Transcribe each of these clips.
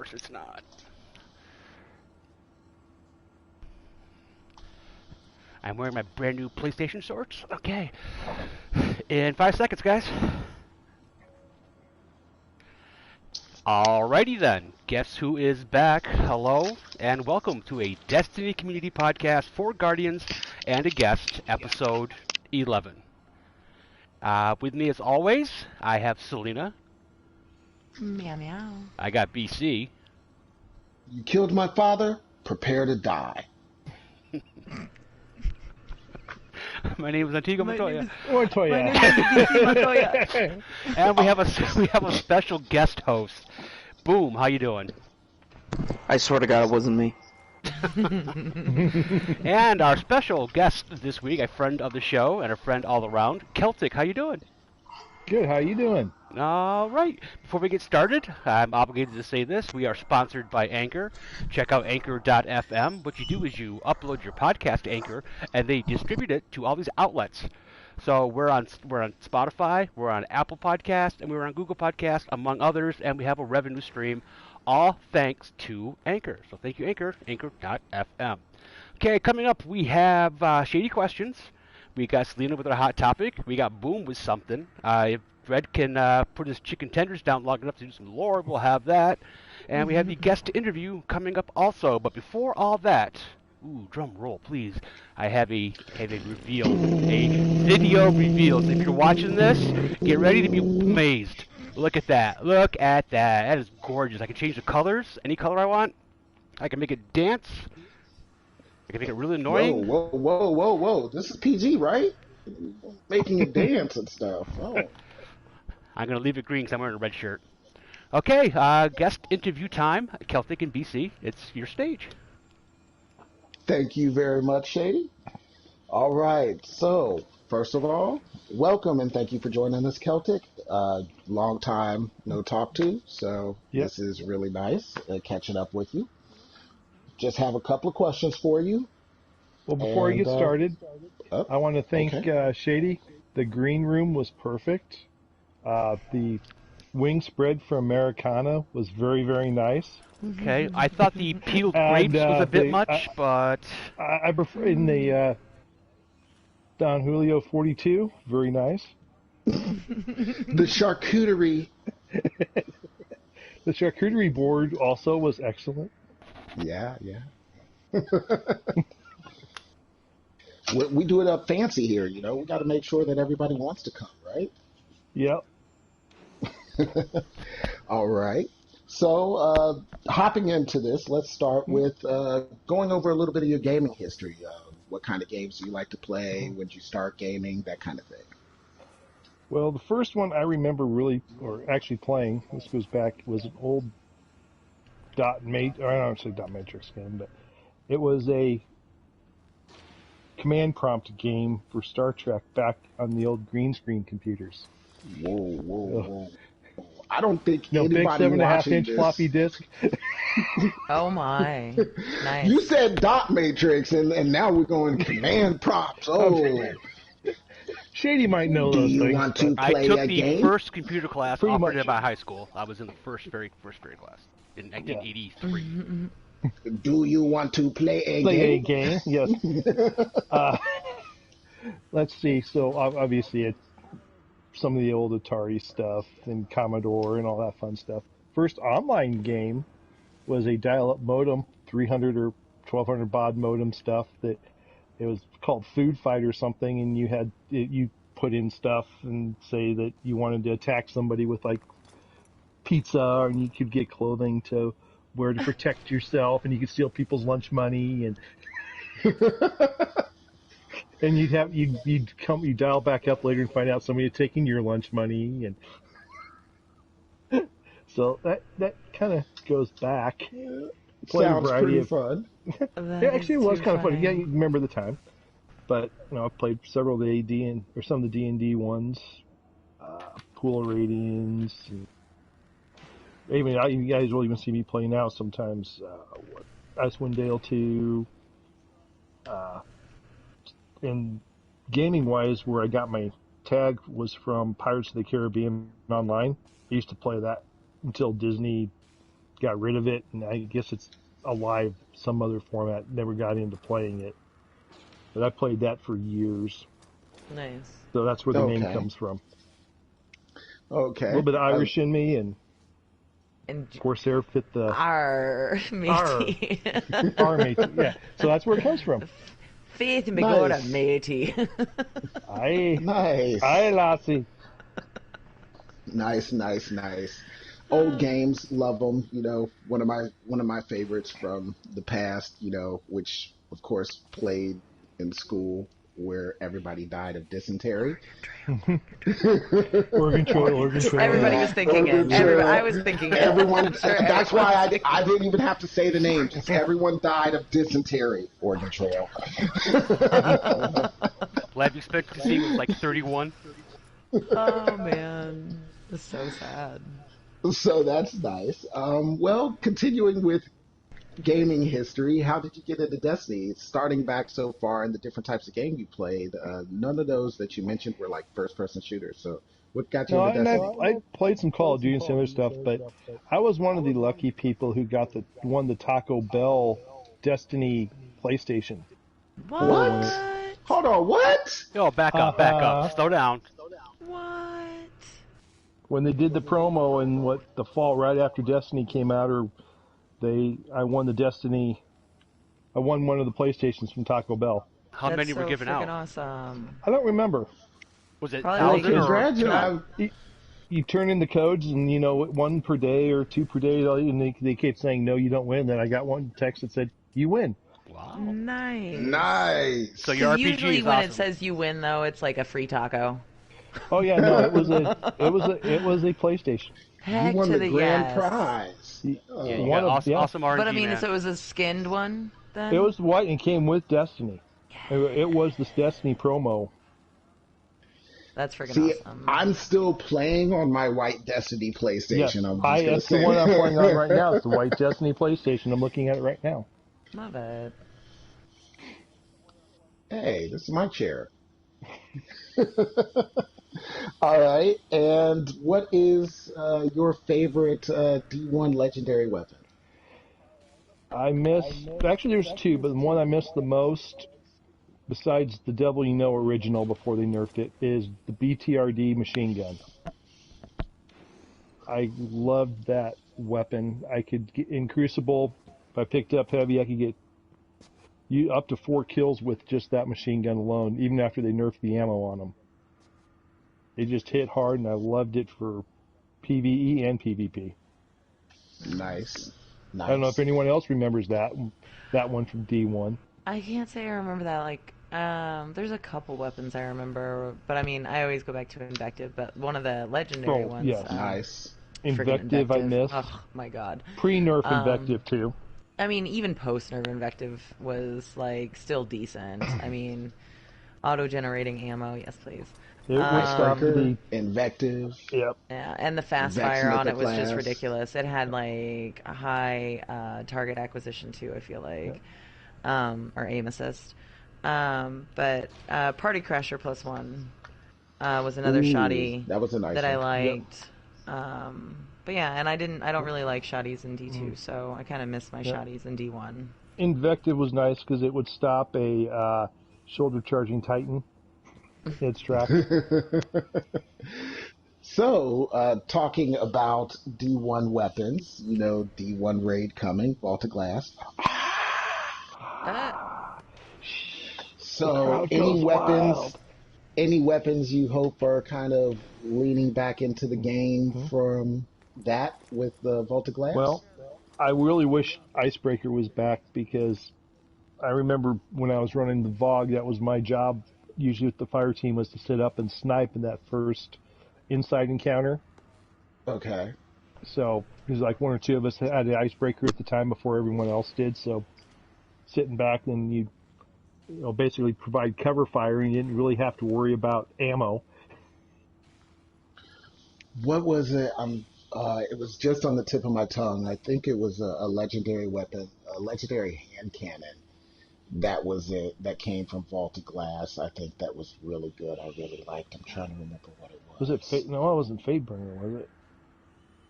course it's not. I'm wearing my brand new PlayStation shorts. Okay. In 5 seconds, guys. Alrighty then. Guess who is back? Hello, and welcome to a Destiny Community Podcast for Guardians and a Guest, episode 11. With me as always, I have Selena. Meow meow. I got BC. You killed my father, prepare to die. My name is Antigua Montoya. My name is BC Montoya. And we have a special guest host. Boom, how you doing? I swear to God it wasn't me. And our special guest this week, a friend of the show and a friend all around, Celtic, how you doing? Good, how you doing? All right. Before we get started, I'm obligated to say this. We are sponsored by Anchor. Check out anchor.fm. What you do is you upload your podcast to Anchor, and they distribute it to all these outlets. So we're on Spotify, we're on Apple Podcast, and we're on Google Podcast, among others, and we have a revenue stream, all thanks to Anchor. So thank you, Anchor, anchor.fm. Okay, coming up, we have Shady Questions. We got Selena with our hot topic. We got Boom with something. If Red can put his chicken tenders down long enough to do some lore, we'll have that. And we have the guest interview coming up also. But before all that, ooh, drum roll, please. I have a reveal, a video reveal. So if you're watching this, get ready to be amazed. Look at that. Look at that. That is gorgeous. I can change the colors, any color I want. I can make it dance. I can make it really annoying. Whoa. This is PG, right? Making it dance and stuff. Oh. I'm going to leave it green because I'm wearing a red shirt. Okay, guest interview time. Celtic and BC, it's your stage. Thank you very much, Shady. All right. So, first of all, welcome and thank you for joining us, Celtic. Long time no talk to, so This is really nice catching up with you. Just have a couple of questions for you. Well, before we get started, I want to thank Shady. The green room was perfect. The wing spread for Americana was very, very nice. Okay, I thought the peeled grapes was a bit much, but... I prefer in the Don Julio 42, very nice. The charcuterie. The charcuterie board also was excellent. Yeah. We do it up fancy here, you know. We got to make sure that everybody wants to come, right? Yep. All right. So, hopping into this, let's start with going over a little bit of your gaming history. What kind of games do you like to play? When did you start gaming? That kind of thing. Well, the first one I remember actually playing, this goes back, was an old I don't say dot matrix game, but it was a command prompt game for Star Trek back on the old green screen computers. Whoa. I don't think big anybody 7.5 inch this. floppy disk. Oh my. Nice. You said dot matrix, and now we're going command prompts. Oh. Shady might know those things. Want to I play took a the game? first computer class Pretty offered much. in my high school. I was in the very first period class in 1983. Do you want to play a game? Yes. Let's see. So obviously it's some of the old Atari stuff and Commodore and all that fun stuff. First online game was a dial-up modem, 300 or 1200 baud modem stuff that it was called Food Fight or something, and you put in stuff and say that you wanted to attack somebody with like pizza, and you could get clothing to wear to protect yourself, and you could steal people's lunch money, and and you'd dial back up later and find out somebody had taken your lunch money, and so that kind of goes back. Sounds pretty fun. It was kind of funny. Yeah, you remember the time. But I played several of the AD or some of the D&D ones, Pool of Radiance. You guys will even see me play now sometimes. Icewind Dale 2. And gaming-wise, where I got my tag was from Pirates of the Caribbean Online. I used to play that until Disney got rid of it, and I guess it's alive some other format. Never got into playing it, but I played that for years. Nice. So that's where the name Okay. comes from. A Okay. little bit of Irish in me, and And Corsair fit the our matey. R matey. Yeah, so that's where it comes from. Faith me God, Nice. matey. Aye, Nice. aye, lassie. Nice. Old games, love them. One of my favorites from the past. Which of course played in school where everybody died of dysentery. Oregon Trail. Everybody was thinking it. I was thinking it. Everyone. I'm sure That's everyone why was I didn't even have to say the name. Just everyone died of dysentery. Oregon Trail. Life expectancy was like 31. Oh man, that's so sad. So that's nice. Well, continuing with gaming history, how did you get into Destiny? Starting back so far in the different types of game you played, none of those that you mentioned were like first-person shooters. So what got you No, into and Destiny? I played some Call of Duty and some other stuff, but I was one of the lucky people who won the Taco Bell Destiny PlayStation. What? Hold on, what? Yo, back up. Slow down. What? When they did the promo and the fall right after Destiny came out, I won one of the PlayStations from Taco Bell. How many were given freaking out? Awesome. I don't remember. Was it Probably 1,000 or? Congratulations. You turn in the codes and, one per day or two per day, and they kept saying, no, you don't win. Then I got one text that said, you win. Wow. Nice. Nice. So your RPG Usually is when awesome. it says you win, though, it's like a free taco. Oh yeah, no, it was a PlayStation. Heck You won to the the grand yes. prize. Yeah, you One got of- yeah. awesome RNG, But I mean, man. so it was a skinned one then? It was white and came with Destiny. It was this Destiny promo. That's freaking See, awesome. I'm still playing on my white Destiny PlayStation. Yes, I'm just gonna that's say. the one I'm playing on right now. It's the white Destiny PlayStation. I'm looking at it right now. Love it. Hey, this is my chair. All right, and what is your favorite D1 legendary weapon? Actually there's two, but the one I miss the most, besides the Devil You Know original before they nerfed it, is the BTRD machine gun. I loved that weapon. I could get in Crucible, if I picked up heavy, I could get up to 4 kills with just that machine gun alone, even after they nerfed the ammo on them. It just hit hard, and I loved it for PvE and PvP. Nice. I don't know if anyone else remembers that one from D1. I can't say I remember that. Like, there's a couple weapons I remember, but I mean, I always go back to Invective, but one of the legendary Oh, ones. yes. Nice. friggin' Invective I missed. Oh my god. Pre-nerf Invective too. I mean, even post-nerf Invective was, like, still decent. I mean, auto-generating ammo, yes please. It was stop the Invective. Yep. Yeah, and the fast Vex fire on Mythic it was just class. ridiculous. It had, like, a high target acquisition, too, I feel like. Or aim assist. But Party Crasher +1 was another Ooh, shoddy that was a nice that I one. liked. But yeah, and I don't really like shoddies in D2, so I kind of miss my shoddies in D1. Invective was nice because it would stop a shoulder charging Titan in its track. So, talking about D1 weapons, D1 raid coming, Vault of Glass. So, crowd goes wild. any weapons you hope are kind of leaning back into the game from that with the Vault of Glass? Well, I really wish Icebreaker was back because I remember when I was running the VOG, that was my job, usually with the fire team, was to sit up and snipe in that first inside encounter. Okay. So, because like one or two of us had the Icebreaker at the time before everyone else did, so sitting back and you basically provide cover fire and you didn't really have to worry about ammo. What was it? It was just on the tip of my tongue. I think it was a legendary weapon, a legendary hand cannon. That was it. That came from Vault of Glass. I think that was really good. I really liked. I'm trying to remember what it was. Was it Fate? No, it wasn't Fatebringer, was it?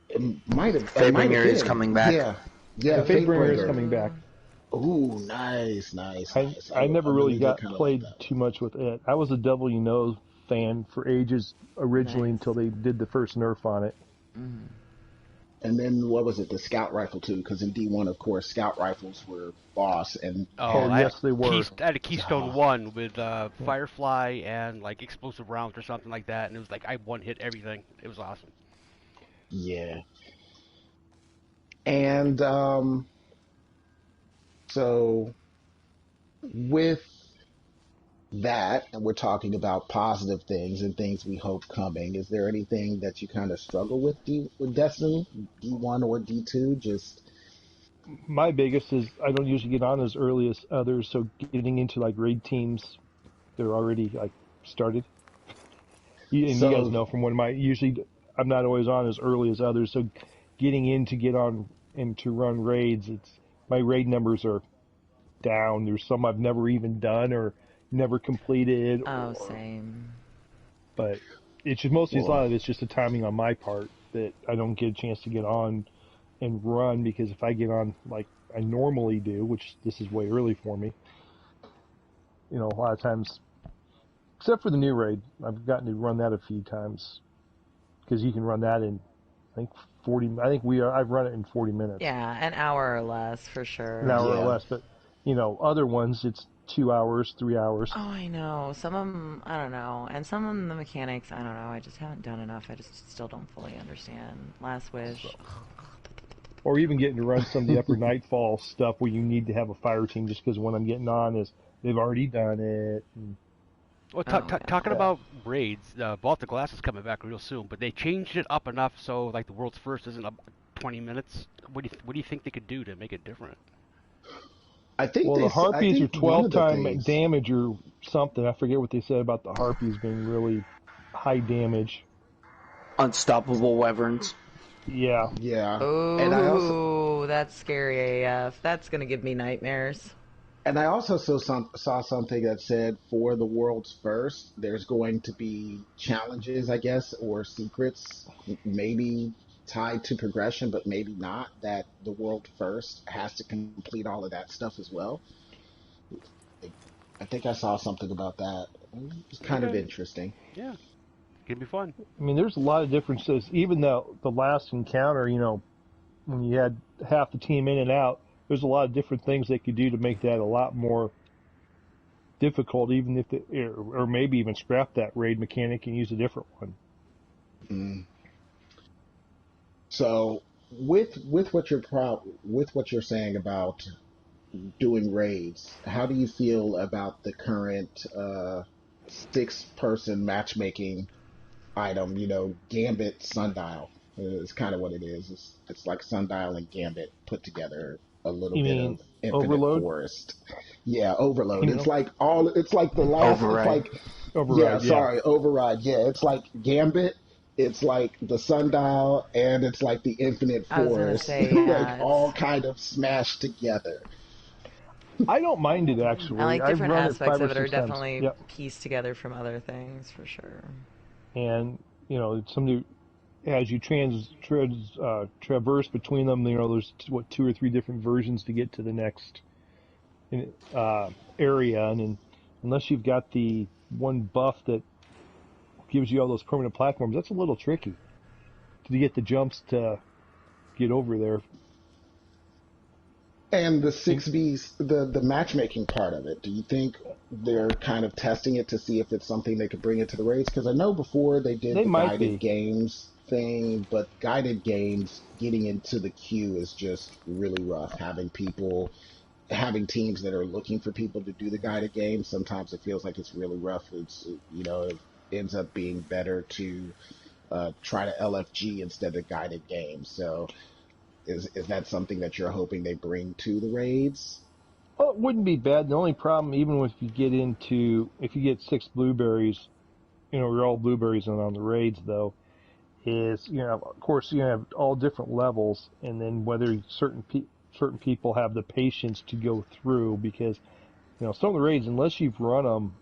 it might have Fatebringer is been. coming back. Yeah. The Yeah, Fatebringer is Fatebringer. coming back. Ooh, nice, nice, nice. I never I really really did got kind of like played that. too much with it. I was a Devil You Know fan for ages originally Nice. until they did the first nerf on it. Mm. And then what was it? The scout rifle too, because in D1, of course, scout rifles were boss and Oh, Oh, had yes, they were. I had a Keystone uh, 1 with Yeah. Firefly and like explosive rounds or something like that, and it was like I one hit everything. It was awesome. yeah. And so with that, and we're talking about positive things and things we hope coming. Is there anything that you kind of struggle with with Destiny, D1 or D2? Just My biggest is I don't usually get on as early as others, so getting into like raid teams, they're already like started. And you guys so know from when usually I'm not always on as early as others, so getting in to get on and to run raids, my raid numbers are down. There's some I've never even done or never completed, Oh, same. but it's just mostly a well, lot of it's just the timing on my part that I don't get a chance to get on and run, because if I get on like I normally do, which this is way early for me, a lot of times, except for the new raid, I've gotten to run that a few times because you can run that in I think 40. I've run it in 40 minutes, Yeah, an hour or less for an sure. hour or yeah. less. But other ones it's 2 hours, 3 hours. Oh, I know. Some of them, I don't know. And some of them, the mechanics, I don't know. I just haven't done enough. I just still don't fully understand. Last So, Wish. or even getting to run some of the upper nightfall stuff where you need to have a fire team, just because when I'm getting on is they've already done it. And, Well, Oh, yeah. talking about raids, Vault of Glass is coming back real soon, but they changed it up enough so like the world's first isn't up 20 minutes. What do you think they could do to make it different? well, the I harpies are think one 12 of the time things, damage or something. I forget what they said about the harpies being really high damage. Unstoppable wyverns. Yeah, yeah, and Oh, that's scary AF. That's gonna give me nightmares. I also saw something that said for the world's first, there's going to be challenges, I guess, or secrets, maybe tied to progression, but maybe not. That the world first has to complete all of that stuff as well. I think I saw something about that. It's kind of Okay, interesting. yeah, gonna be fun. I mean, there's a lot of differences. Even the last encounter, when you had half the team in and out, there's a lot of different things they could do to make that a lot more difficult, even if or maybe even scrap that raid mechanic and use a different one. Mm. So with with what you're saying about doing raids, how do you feel about the current 6 person matchmaking item? Gambit Sundial is kind of what it is. It's like Sundial and Gambit put together. A little You bit of mean Infinite Overload? Forest. Yeah, Overload. Kingdom? It's like the last. It's Override. like yeah, Override, yeah. sorry, Override. Yeah, it's like Gambit. It's like the Sundial, and it's like the Infinite I was gonna Forest, say, like yeah, all it's. kind of smashed together. I don't mind it, I actually. like I've different run it aspects five or of it are six times. definitely Yep. pieced together from other things for sure. And, as you traverse between them, there's, 2 or 3 different versions to get to the next area. And unless you've got the one buff that gives you all those permanent platforms, that's a little tricky to get the jumps to get over there. And the And 6Bs, the matchmaking part of it, do you think they're kind of testing it to see if it's something they could bring into the raids? Because I know before they did they the might guided be. games thing, but guided games getting into the queue is just really rough. Having teams that are looking for people to do the guided games, sometimes it feels like it's really rough. It ends up being better to try to LFG instead of guided games. So is that something that you're hoping they bring to the raids? Oh, it wouldn't be bad. The only problem, even if you get 6 blueberries, you're all blueberries and on the raids though, is of course you have all different levels, and then whether certain people have the patience to go through, because some of the raids, unless you've run them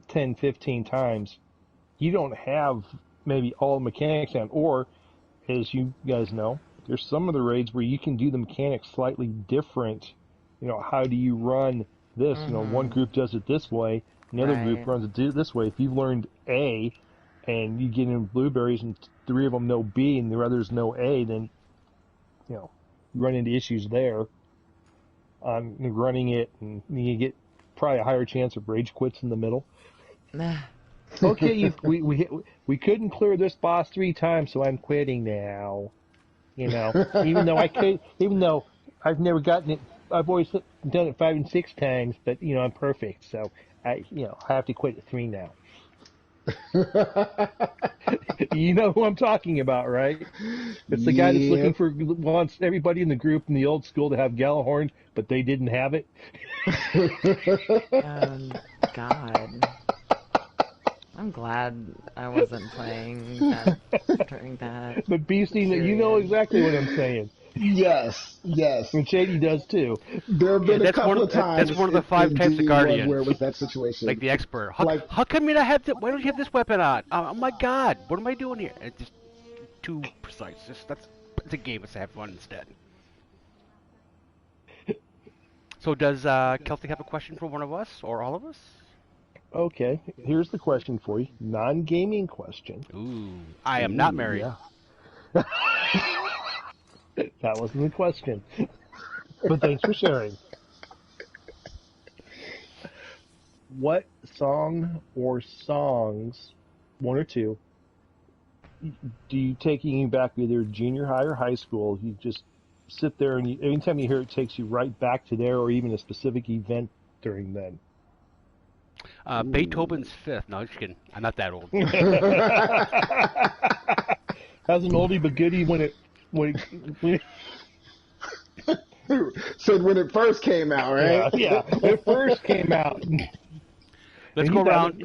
10, 15 times, you don't have maybe all the mechanics down, or as you guys know, there's some of the raids where you can do the mechanics slightly different. How do you run this? One group does it this way, another group Right. runs it this way. If you've learned A, and you get in blueberries and 3 of them know B and the others know A, then, you run into issues there on running it, and you get probably a higher chance of rage quits in the middle. Okay, we couldn't clear this boss 3 times, so I'm quitting now. Even though I've never gotten it, I've always done it 5 and 6 times, but I'm perfect, so I have to quit at 3 now. You know who I'm talking about, right? It's the guy that's wants everybody in the group in the old school to have Galahorn, but they didn't have it. God. I'm glad I wasn't playing that during that. But Beastie, you know exactly what I'm saying. Yes. And Shady does too. There have been a couple of times. That's one of the 5 types of Guardians. Where was that situation? Like the expert. How come you not have why don't you have this weapon on? Oh my God, what am I doing here? It's just too precise. It's a game. Let's have fun instead. So does Celtic have a question for one of us or all of us? Okay, here's the question for you. Non-gaming question. Ooh, I am not married. Yeah. That wasn't the question. But thanks for sharing. What song or songs, 1 or 2, do you taking you back either junior high or high school? You just sit there and anytime you hear it takes you right back to there, or even a specific event during then. Beethoven's Fifth. No, just kidding. I'm not that old. As an oldie but goodie when it So when it first came out, right? Yeah, when it first came out. Let's go around.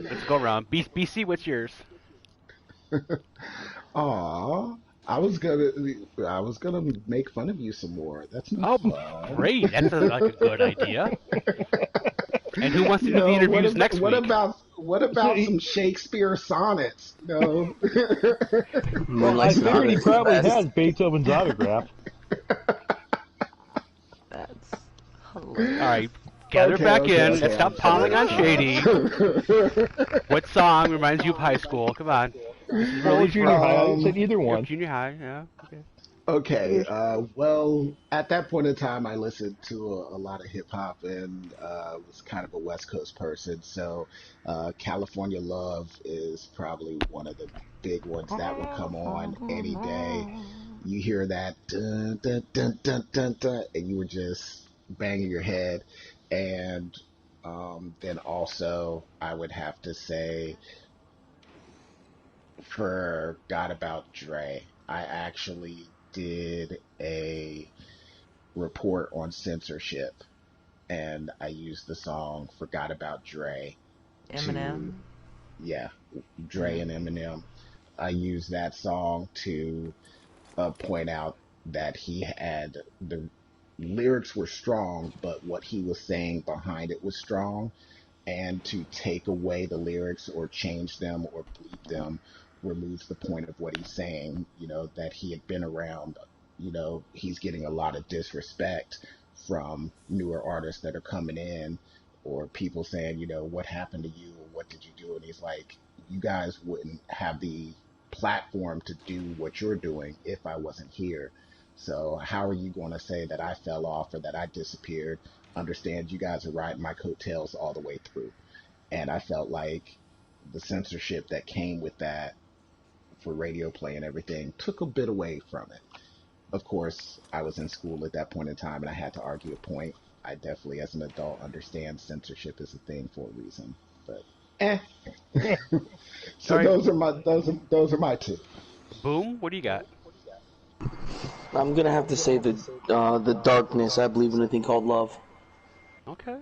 BC, what's yours? Aw, I was gonna make fun of you some more. That's not fun. Great. That's like a good idea. And who wants to do the interviews next week? What about some Shakespeare sonnets? No. Well, I figured he probably has Beethoven's autograph. That's hilarious. All right, gather back in. Let's stop piling on Shady. What song reminds you of high school? Come on. This is really junior high. I said either one. Junior high, yeah. Okay. Okay, well, at that point in time, I listened to a lot of hip hop and was kind of a West Coast person. So, California Love is probably one of the big ones that would come on any day. You hear that dun dun dun dun dun dun, and you were just banging your head. And then also, I would have to say, forgot about Dre. I actually did a report on censorship, and I used the song "Forgot About Dre." Eminem. Dre and Eminem. I used that song to point out that the lyrics were strong, but what he was saying behind it was strong, and to take away the lyrics or change them or bleep them removes the point of what he's saying, that he had been around. He's getting a lot of disrespect from newer artists that are coming in, or people saying, what happened to you, or what did you do? And he's like, you guys wouldn't have the platform to do what you're doing if I wasn't here. So how are you going to say that I fell off or that I disappeared? Understand you guys are riding my coattails all the way through. And I felt like the censorship that came with that for radio play and everything took a bit away from it. Of course, I was in school at that point in time and I had to argue a point. I definitely, as an adult, understand censorship is a thing for a reason. But So right. those are my 2. Boom, what do you got? I'm gonna have to say the darkness. I believe in a thing called love. Okay.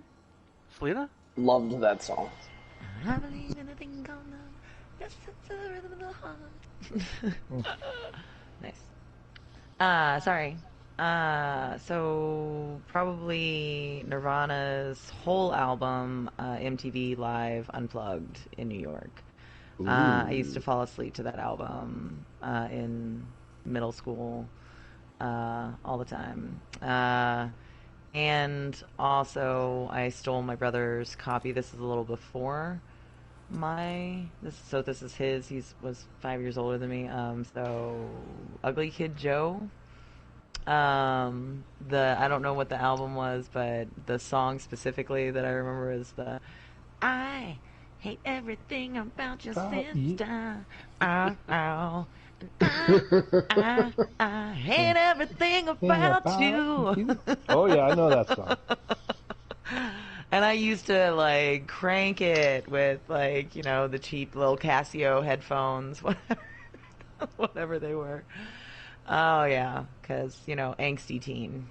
Selena? Loved that song. I believe in a thing called love. Yes, it's the rhythm of the heart. Nice. Sorry. So probably Nirvana's whole album, MTV Live Unplugged in New York. I used to fall asleep to that album in middle school, all the time. And also, I stole my brother's copy. This is a little before this is his. Was 5 years older than me. So Ugly Kid Joe. I don't know what the album was, but the song specifically that I remember is the I hate everything about your sister. Ow. I hate everything about you. Oh yeah, I know that song. And I used to like crank it with like, the cheap little Casio headphones, whatever they were. Oh yeah, because angsty teen.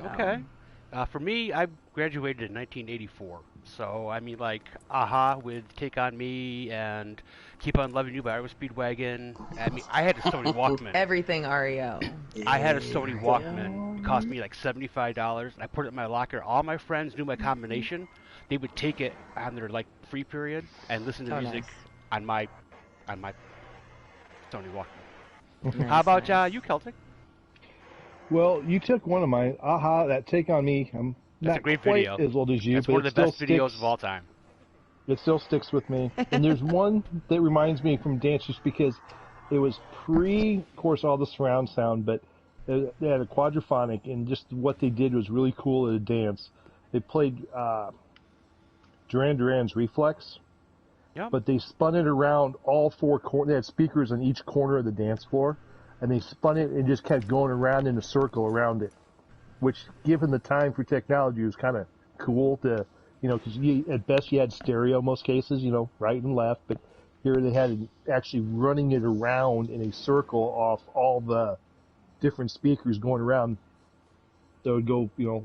Okay. For me, I graduated in 1984. So, I mean, like, Aha with Take On Me and Keep On Loving You by Iowa Speedwagon. I mean, I had a Sony Walkman. Everything REO. I had a Sony Walkman. It cost me like $75. I put it in my locker. All my friends knew my combination. They would take it on their, like, free period and listen to music on my Sony Walkman. Nice, How about nice. you, Celtic? Well, you took one of mine. Aha, that Take On Me. I'm That's not a great quite video. as old as you, That's but one it of the best still videos sticks. of all time. It still sticks with me. And there's one that reminds me from dance just because it was of course, all the surround sound, but they had a quadraphonic, and just what they did was really cool at a dance. They played Duran Duran's Reflex, Yep. but they spun it around all four corners. They had speakers on each corner of the dance floor, and they spun it and just kept going around in a circle around it, which, given the time for technology, was kind of cool to, because at best you had stereo most cases, right and left, but here they had it actually running it around in a circle off all the different speakers going around. So it would go,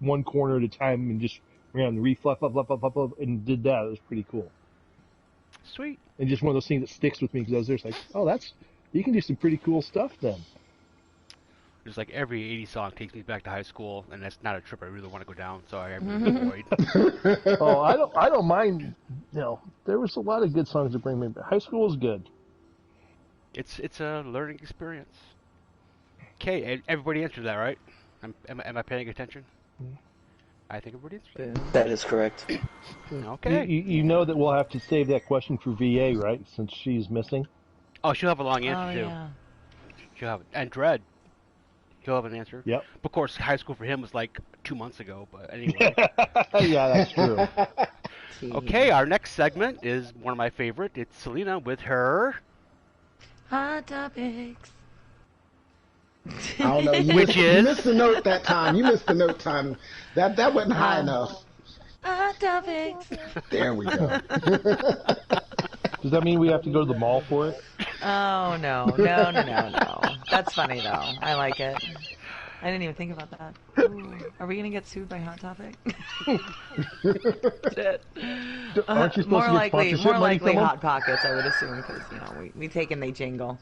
one corner at a time and just ran the reflux, and did that. It was pretty cool. Sweet. And just one of those things that sticks with me because I was there, it's like, oh, you can do some pretty cool stuff then. Just like every 80s song takes me back to high school, and that's not a trip I really want to go down, so I really avoid. Oh, I don't mind. There was a lot of good songs that bring me back. High school was good. It's a learning experience. Okay, everybody answered that, right? Am I paying attention? I think everybody answered. Boom. That is correct. Okay. You know that we'll have to save that question for VA, right? Since she's missing. Oh, she'll have a long answer too. Yeah. She'll have and Dread. He'll have an answer. Yep. Of course, high school for him was like 2 months ago, but anyway. Yeah, that's true. Okay, our next segment is one of my favorite. It's Selena with her Hot topics. I don't know. You missed the note that time. You missed the note time. That wasn't high enough. Hot topics. There we go. Does that mean we have to go to the mall for it? Oh, no. That's funny, though. I like it. I didn't even think about that. Ooh, are we going to get sued by Hot Topic? Aren't you supposed more to get sponsorship more money likely from them? Hot Pockets, I would assume, because, we take and they jingle.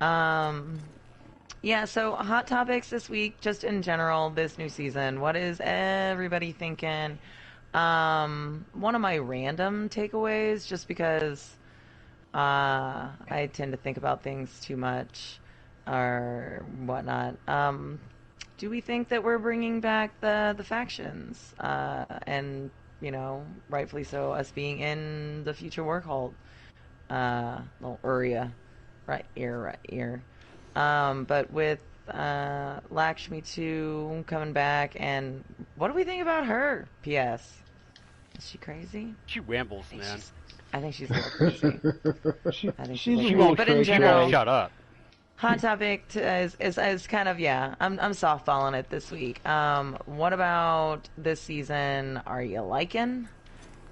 Yeah, so Hot Topics this week, just in general, this new season. What is everybody thinking? One of my random takeaways, just because I tend to think about things too much or whatnot. Do we think that we're bringing back the factions? And, rightfully so, us being in the future war cult. Little Uria. Right here. But with Lakshmi 2 coming back, and what do we think about her? P.S. Is she crazy? She rambles, man. I think she's a little crazy. I think She's a crazy. little But in crazy. general, Shut up. Hot Topic is kind of, yeah, I'm softballing it this week. What about this season are you liking?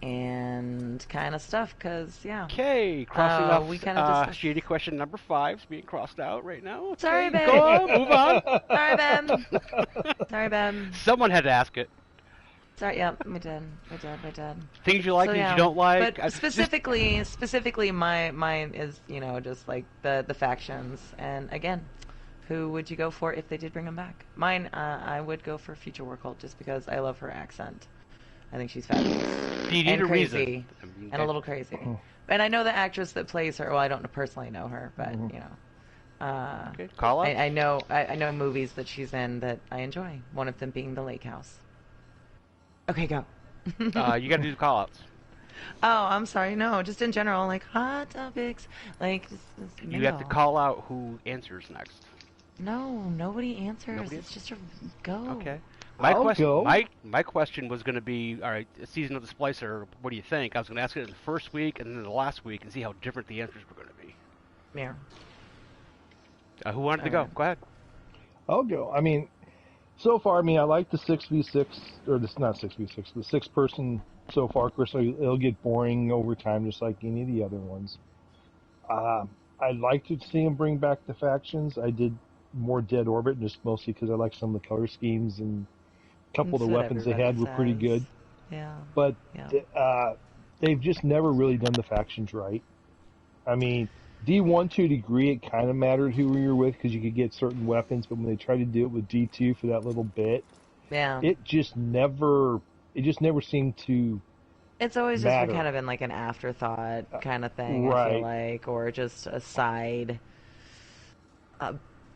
And kind of stuff, because, yeah. Okay, crossing off we kinda just- shady question number 5 is being crossed out right now. Okay, Sorry, babe. Go on, move on. Sorry, Ben. Someone had to ask it. Sorry, yeah, we did. Things you like, So, things yeah. you don't like. But specifically, mine is, just like the factions. And again, who would you go for if they did bring them back? Mine, I would go for Future War Cult just because I love her accent. I think she's fabulous. Do you need and a crazy. reason? And a little crazy. And I know the actress that plays her. Well, I don't personally know her, but you know. Okay, call out. I know movies that she's in that I enjoy. One of them being The Lake House. Okay, go. You got to do the call outs. Oh, I'm sorry. No, just in general, like hot topics, like You have to call out who answers next. No, nobody answers. Nobody It's just a go. Okay. Go. My question was going to be, all right, season of the Splicer, what do you think? I was going to ask it in the first week and then the last week and see how different the answers were going to be. Yeah. Who wanted to go? Go ahead. I'll go. I mean, so far, I like the 6v6, or this not 6v6, the 6-person so far. Of course, it'll get boring over time, just like any of the other ones. I'd like to see them bring back the factions. I did more Dead Orbit, just mostly because I like some of the color schemes, and a couple of the weapons they had were pretty good. Yeah. But they've just never really done the factions right. I mean, D1 to a degree, it kind of mattered who you were with because you could get certain weapons, but when they tried to do it with D2 for that little bit, it just never seemed to. It's always matter. just kind of been like an afterthought kind of thing, right. I feel like, or just a side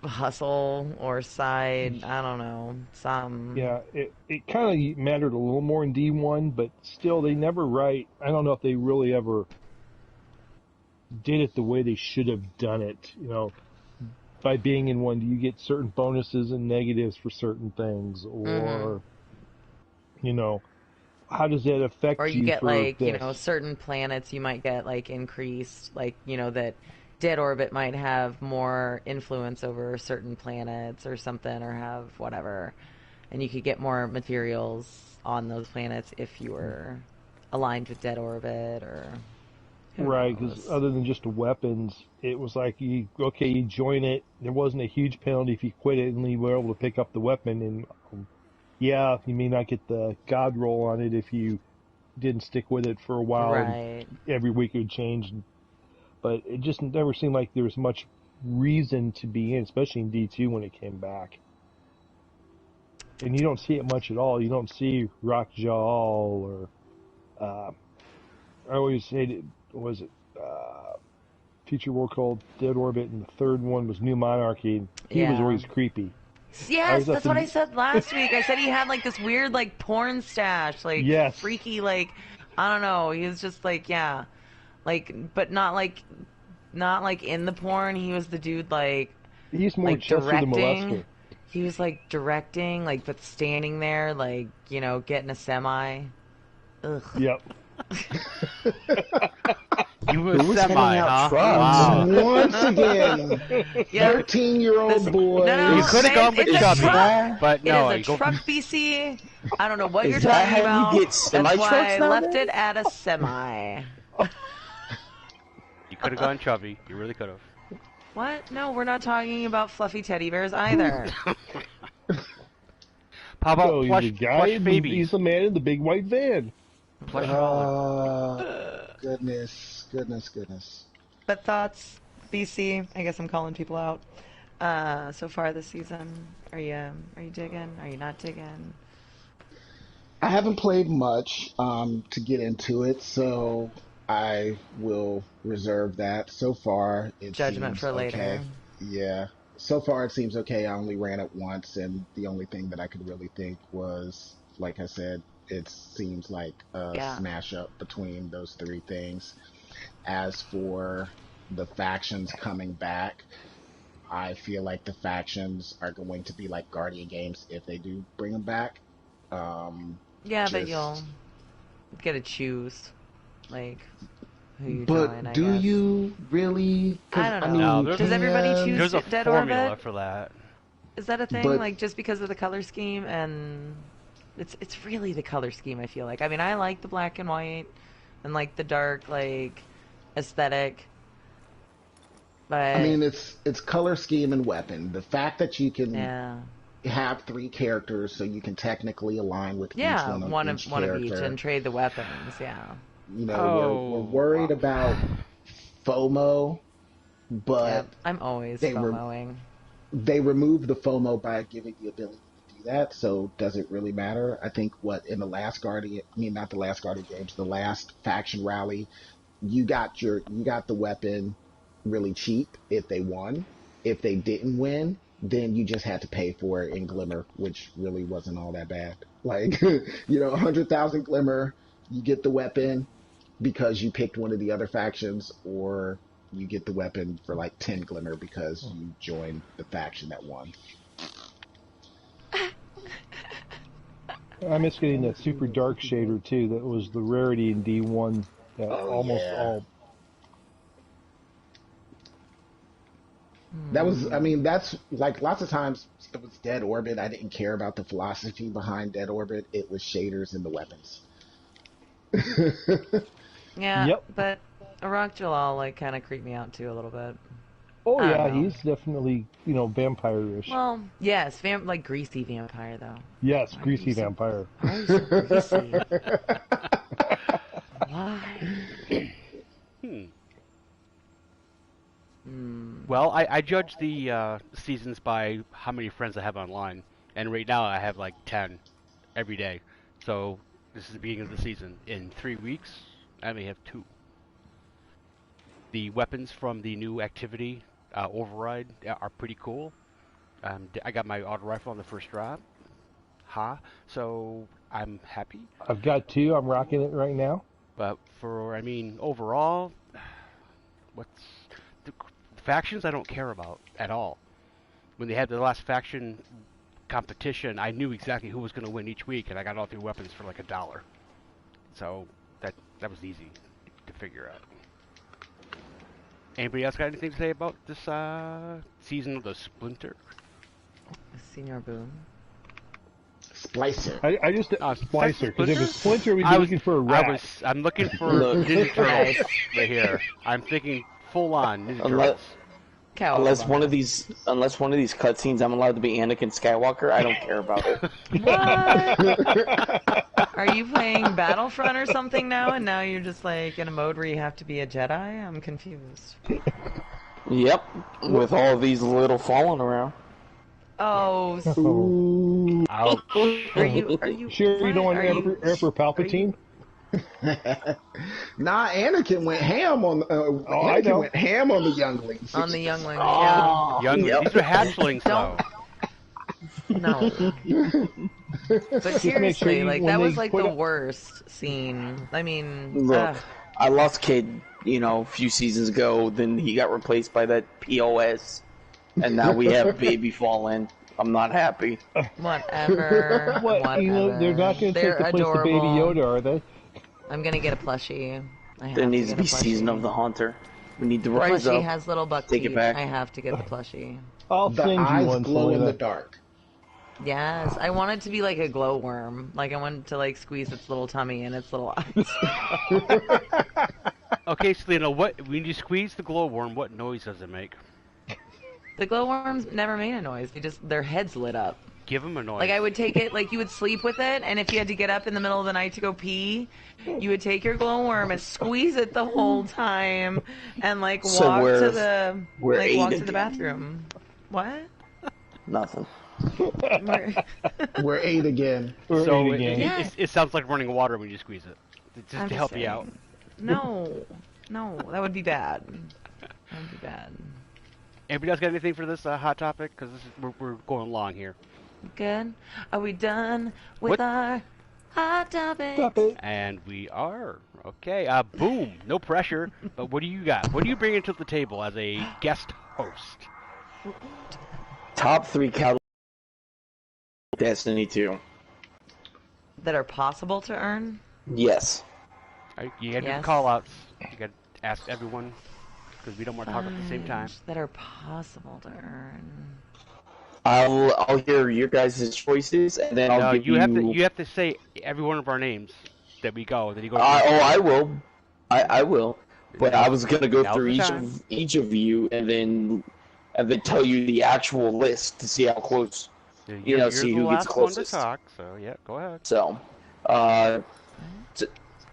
hustle or side, I don't know, some. Yeah, it kind of mattered a little more in D1, but still, they never I don't know if they really ever did it the way they should have done it. You know, by being in one, do you get certain bonuses and negatives for certain things, or you know, how does that affect you? Or you get for like this? you know, certain planets you might get like increased, like you know that Dead Orbit might have more influence over certain planets or something, or have whatever, and you could get more materials on those planets if you were aligned with Dead Orbit or. Right, because other than just the weapons, it was like you join it. There wasn't a huge penalty if you quit it, and you were able to pick up the weapon. And you may not get the god roll on it if you didn't stick with it for a while. Right. Every week it would change, but it just never seemed like there was much reason to be in, especially in D2 when it came back. And you don't see it much at all. You don't see Rockjaw or I always hated. Was it Future War called Dead Orbit, and the third one was New Monarchy. He was always creepy. Yes, that's what I said last week. I said he had like this weird like porn stash, like freaky, like I don't know. He was just like like but not like in the porn. He was the dude like he's more like Chester the Molester. He was like directing, like but standing there, like you know, getting a semi. Ugh. Yep. You were semi, huh? Wow. Once again, 13-year-old boy. No, you could have gone with Chubby, but no. It is a truck, BC. I don't know what you're that talking how about. you get semi That's why I trucks left nowadays? it at a semi. You could have gone Chubby. You really could have. What? No, we're not talking about fluffy teddy bears either. How about So plush, he's the guy, plush babies? he's the man in the big white van. Plush roller. Goodness. But thoughts, BC? I guess I'm calling people out. So far this season, are you digging? Are you not digging? I haven't played much to get into it, so I will reserve that. So far, it Judgment seems for later. okay. Yeah. So far, it seems okay. I only ran it once, and the only thing that I could really think was, like I said, it seems like a smash up between those three things. As for the factions coming back, I feel like the factions are going to be like Guardian games if they do bring them back. But you'll get to choose, like, who you but join, I do guess. you really? I don't know. No, Does everybody choose There's a Dead formula Orbit? for that. Is that a thing? But- like, just because of the color scheme? And it's really the color scheme, I feel like. I mean, I like the black and white and, like, the dark, like, aesthetic. But I mean, it's color scheme and weapon. The fact that you can yeah. have three characters, so you can technically align with Yeah, each one each of character. each and trade the weapons, yeah. You know, we're worried about FOMO, but Yep, I'm always FOMOing. They removed the FOMO by giving the ability to do that, so does it really matter? I think in the last Guardian, not the last Guardian games, the last faction rally, you got the weapon really cheap if they won. If they didn't win, then you just had to pay for it in glimmer, which really wasn't all that bad. Like, 100,000 glimmer, you get the weapon because you picked one of the other factions, or you get the weapon for like 10 glimmer because you joined the faction that won. I miss getting that super dark shader too. That was the rarity in D1. That Oh, almost yeah. all. That was, I mean, that's like lots of times it was Dead Orbit. I didn't care about the philosophy behind Dead Orbit. It was shaders and the weapons. Yeah, Yep. but Iraq Jalal like kind of creeped me out too a little bit. Oh I don't yeah, know. he's definitely vampire-ish. Well, yes, like greasy vampire though. Yes, Why are greasy you so- vampire. Why are you so greasy? Why? Well, I judge the seasons by how many friends I have online, and right now I have like 10 every day. So this is the beginning of the season. In 3 weeks, I may have 2. The weapons from the new activity override are pretty cool. I got my auto rifle on the first drop. So I'm happy. I've got 2. I'm rocking it right now. But overall, what's the factions I don't care about at all. When they had the last faction competition, I knew exactly who was going to win each week, and I got all 3 weapons for like $1. So that was easy to figure out. Anybody else got anything to say about this season of the Splinter? Senior Boom. Splicer. I just Splicer, because if it's Splinter? Splinter, we'd be looking for a rat. I'm looking for Look. Ninja Turtles right here. I'm thinking full on Ninja Turtles. Unless one of these cutscenes, I'm allowed to be Anakin Skywalker. I don't care about it. What? Are you playing Battlefront or something now, and now you're just like in a mode where you have to be a Jedi? I'm confused. Yep, with all of these little falling around. Oh, Ouch. are you Sure, you don't want are Emperor Palpatine? Nah, Anakin went ham on I know. went ham on the younglings. on the youngling? Young, Yep. These are hatchlings, though. No. But make sure seriously, you- like when that they was like put the up- worst scene. I mean, Look, I lost Kid, a few seasons ago. Then he got replaced by that POS, and now we have Baby Fallen. I'm not happy. whatever. What? Whatever. They're not going to They're take the place adorable. of Baby Yoda, are they? I'm gonna get a plushie. I have There needs to get a be Season plushie. of the Haunter. We need to The rise plushie up. has little buck Take it teeth. back. I have to get the plushie. I'll The send you eyes one, glow in Selena. the dark. Yes, I want it to be like a glowworm. Like I want to like squeeze its little tummy and its little eyes. Okay, Selena, when you squeeze the glowworm, what noise does it make? The glowworms never made a noise. Their heads lit up. Give them a noise. Like I would take it, like you would sleep with it, and if you had to get up in the middle of the night to go pee, you would take your glowworm and squeeze it the whole time, and like So walk we're- to the we're like eight walk to again. the bathroom. What? Nothing. We're- We're 8 again. Or So eight again. it sounds like running water when you squeeze it. Just I'm to just help you saying. out. No, that would be bad. That would be bad. Anybody else got anything for this hot topic? Because we're going long here. Good. Are we done with What? our hot topic? Stop it. And we are. Okay, boom. No pressure. But what do you got? What do you bring to the table as a guest host? Top 3 Cal Destiny 2. That are possible to earn? Yes. You got to do Yes. call outs. You got to ask everyone because we don't want to talk at the same time. That are possible to earn. I'll hear your guys' choices, and then I'll No, give you have to say every one of our names that we go. Then you go. I will. I will. But I was gonna go Now's through the each time. of you, and then tell you the actual list to see how close. You're see the who gets last one to closest. talk. So yeah, go ahead. So,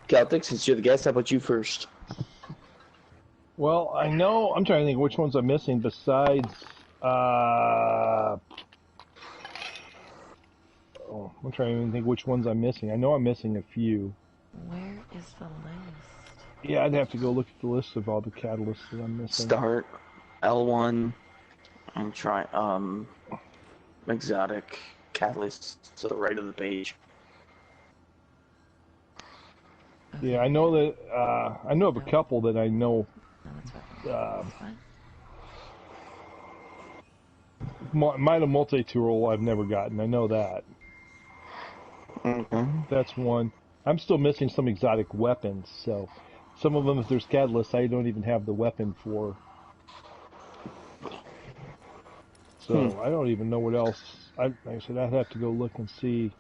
Celtic, since you're the guest, how about you first? Well, I know. I'm trying to think which ones I'm missing besides. I'm trying to think which ones I'm missing. I know I'm missing a few. Where is the list? Yeah, I'd have to go look at the list of all the catalysts that I'm missing. Start L1 and try exotic catalyst to the right of the page. Yeah, I know that. I know of a couple that I know. No, that's fine. That's fine. Mida multi-tool I've never gotten. I know that. Okay. That's one. I'm still missing some exotic weapons, so some of them, if there's catalysts, I don't even have the weapon for. So I don't even know what else. Like I said, I'd have to go look and see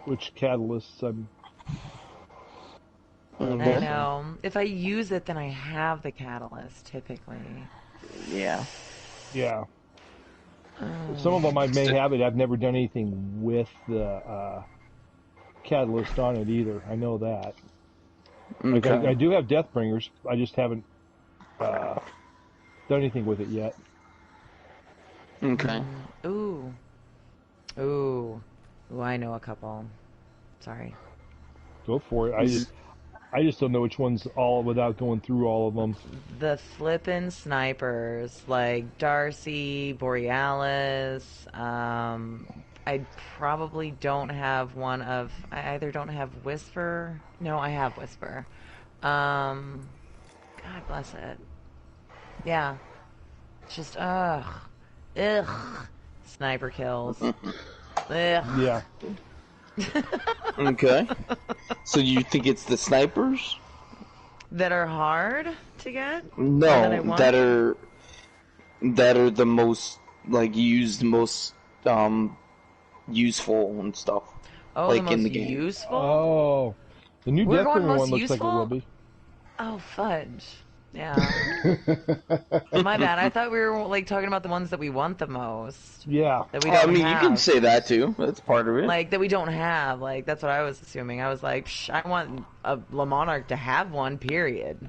which catalysts I'm. I know. If I use it, then I have the catalyst, typically. Yeah. Yeah. Some of them I may have it. I've never done anything with the catalyst on it either. I know that. Like Okay. I do have Deathbringers. I just haven't done anything with it yet. Okay. Ooh. Ooh. Ooh, I know a couple. Sorry. Go for it. I just don't know which ones all without going through all of them. The flippin' snipers, like Darcy, Borealis. I probably don't have one of. I either don't have Whisper. No, I have Whisper. God bless it. Yeah. It's just ugh. Sniper kills. Ugh. Yeah. Okay. So you think it's the snipers? That are hard to get? Or No, that I want? that are the most most useful and stuff. Oh, like the in most the game. useful? Oh, the new We're going Deathbringer most one looks like it will useful? be. Oh, fudge. Yeah. My bad. I thought we were like talking about the ones that we want the most. Yeah. That we don't I mean, have. you can say that too. That's part of it. Like, that we don't have. Like, that's what I was assuming. I was like, I want a Le Monarch to have one, period.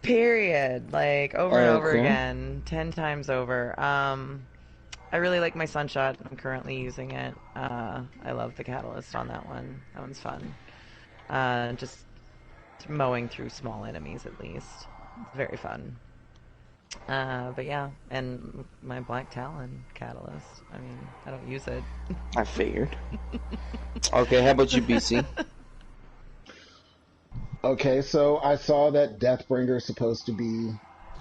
Period. Like, over and over Okay. again. 10 times over. I really like my Sunshot. I'm currently using it. I love the catalyst on that one. That one's fun. Just mowing through small enemies, at least. It's very fun. But yeah, and my Black Talon catalyst. I mean, I don't use it. I figured. Okay, how about you, BC? Okay, so I saw that Deathbringer is supposed to be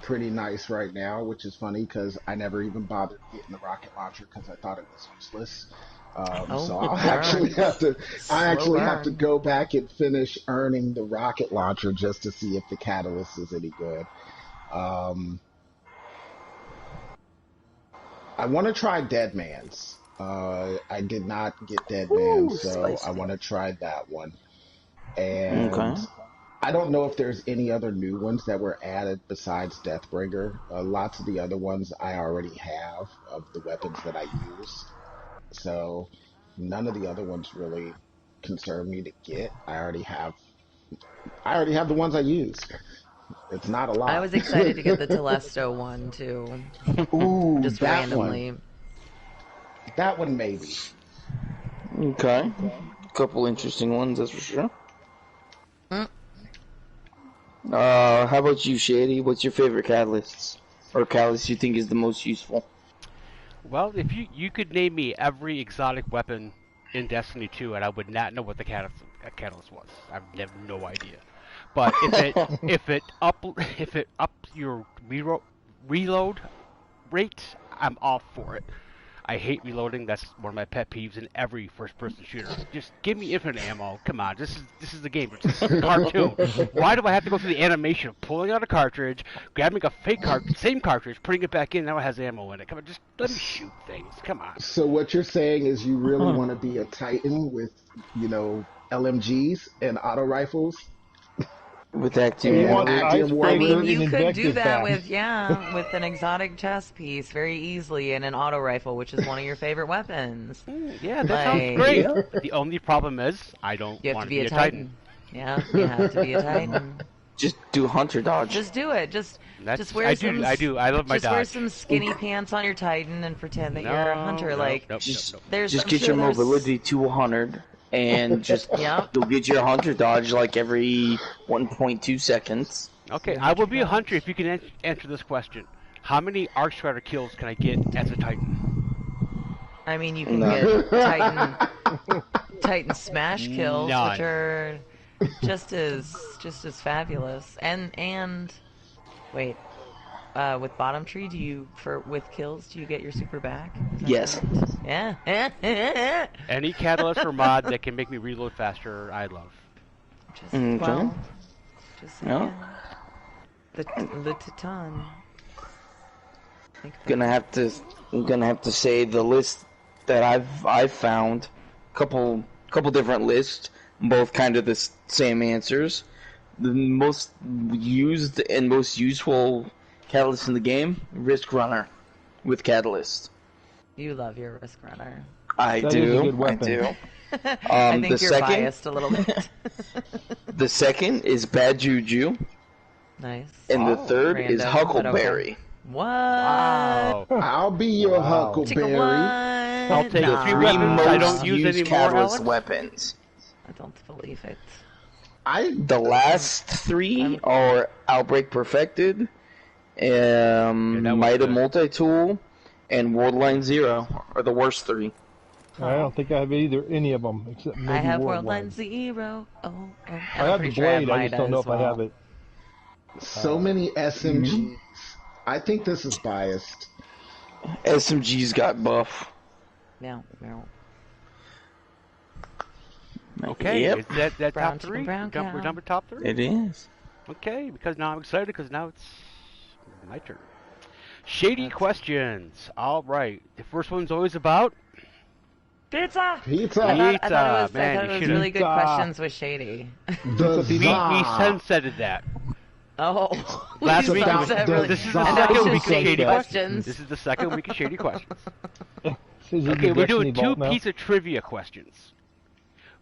pretty nice right now, which is funny because I never even bothered getting the rocket launcher because I thought it was useless. So I'll actually have to. I actually have to go back and finish earning the rocket launcher just to see if the catalyst is any good. I want to try Dead Man's. I did not get Dead Man's, so spicy. I want to try that one. And Okay. I don't know if there's any other new ones that were added besides Deathbringer. Lots of the other ones I already have of the weapons that I use. So none of the other ones really concern me to get. I already have the ones I use. It's not a lot. I was excited to get the Telesto one, too. Ooh, Just that randomly. one. That one maybe. Okay. Couple interesting ones, that's for sure. How about you, Shady? What's your favorite catalysts? Or catalyst you think is the most useful? Well, if you could name me every exotic weapon in Destiny 2, and I would not know what the catalyst was. I have no idea. But if it ups your reload rate, I'm all for it. I hate reloading. That's one of my pet peeves in every first-person shooter. Just give me infinite ammo. Come on, this is the game. It's a cartoon. Why do I have to go through the animation of pulling out a cartridge, grabbing a fake same cartridge, putting it back in? Now it has ammo in it. Come on, just let me shoot things. Come on. So what you're saying is you really want to be a Titan with, LMGs and auto rifles? With active And You want mortar? active icebreaker I mean, and you could do invective that back. with an exotic chest piece very easily and an auto rifle, which is one of your favorite weapons. Yeah, that Like, sounds great. The only problem is I don't You have want to be a Titan. Yeah, you have to be a Titan. Just do hunter dodge. Just do it. Just wear I some. do. I love my Just wear dodge. some skinny pants on your Titan and pretend that you're a hunter. No, like nope, Just, nope. there's. just I'm get sure your there's- mobility to 100. and just Yep. you'll get your hunter dodge like every 1.2 seconds. Okay, I will be a hunter if you can answer this question. How many Arch Rider kills can I get as a Titan? I mean, you can No. get Titan smash kills, None. which are just as fabulous. And wait, with bottom tree, with kills do you get your super back? Is that Yes. correct? Yeah. Any catalyst or mod that can make me reload faster, I love. Just Okay. well, just No. yeah. The Titan. I'm gonna have to say the list that I've found, couple different lists, both kind of the same answers. The most used and most useful catalyst in the game, Risk Runner, with Catalyst. You love your Risk Runner. I That do. is a good I weapon. do. I think the you're second, biased a little bit. The second is Bad Juju, Nice. and the third is Random, but Huckleberry. okay. What? Wow. I'll be your Wow. Chicka Huckleberry. what? I'll take Nah, three Three weapons I don't most use used anymore, catalyst Alex? weapons. I don't believe it. The last three are Outbreak Perfected, that was Mida good. Multi-Tool, and Worldline Zero are the worst three. I don't think I have any of them except maybe I have Worldline. Worldline Zero. Oh. I have the blade. I just don't know if I have it. So many SMGs. I think this is biased. SMG's got buff. No. Okay, Yep. is that Brown top chicken, three? brown We're cow. done with top three? It is. Okay, because now I'm excited because now it's my turn. Shady questions. All right. The first one's always about Pizza! Pizza. I thought Pizza. it Man, was you should've- really good Pizza. questions with Shady. The we Za. sunsetted that. Oh. Last we week it thought was that the really- This is Za. the And now second it's week just of shady questions. questions. This is the second week of shady questions. This is Okay, the we're Destiny doing two Vault now. pizza trivia questions.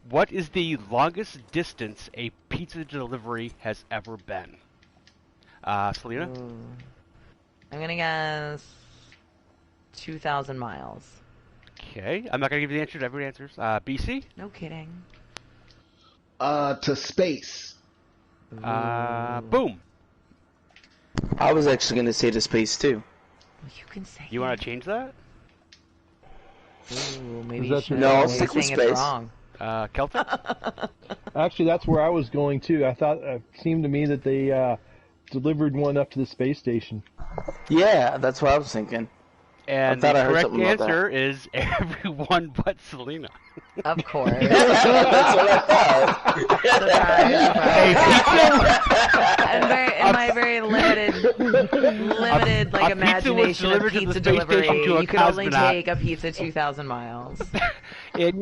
What is the longest distance a pizza delivery has ever been? Selena? I'm gonna guess 2,000 miles. Okay, I'm not going to give you the answer to every answers. BC? No kidding. To space. Boom. I was actually going to say to space too. You can say You want to change that? Ooh, maybe Is you that should. your- No, I'll Maybe stick with saying it's space. wrong. Celtic? Actually, that's where I was going too. I thought it seemed to me that they delivered one up to the space station. Yeah, that's what I was thinking. And thought the I heard correct something about that. answer is everyone but Selena. Of course. That's what I thought. In my very limited like a pizza was imagination of delivered to the pizza space delivery, station to a you could only cosmonaut. take a pizza 2,000 miles. It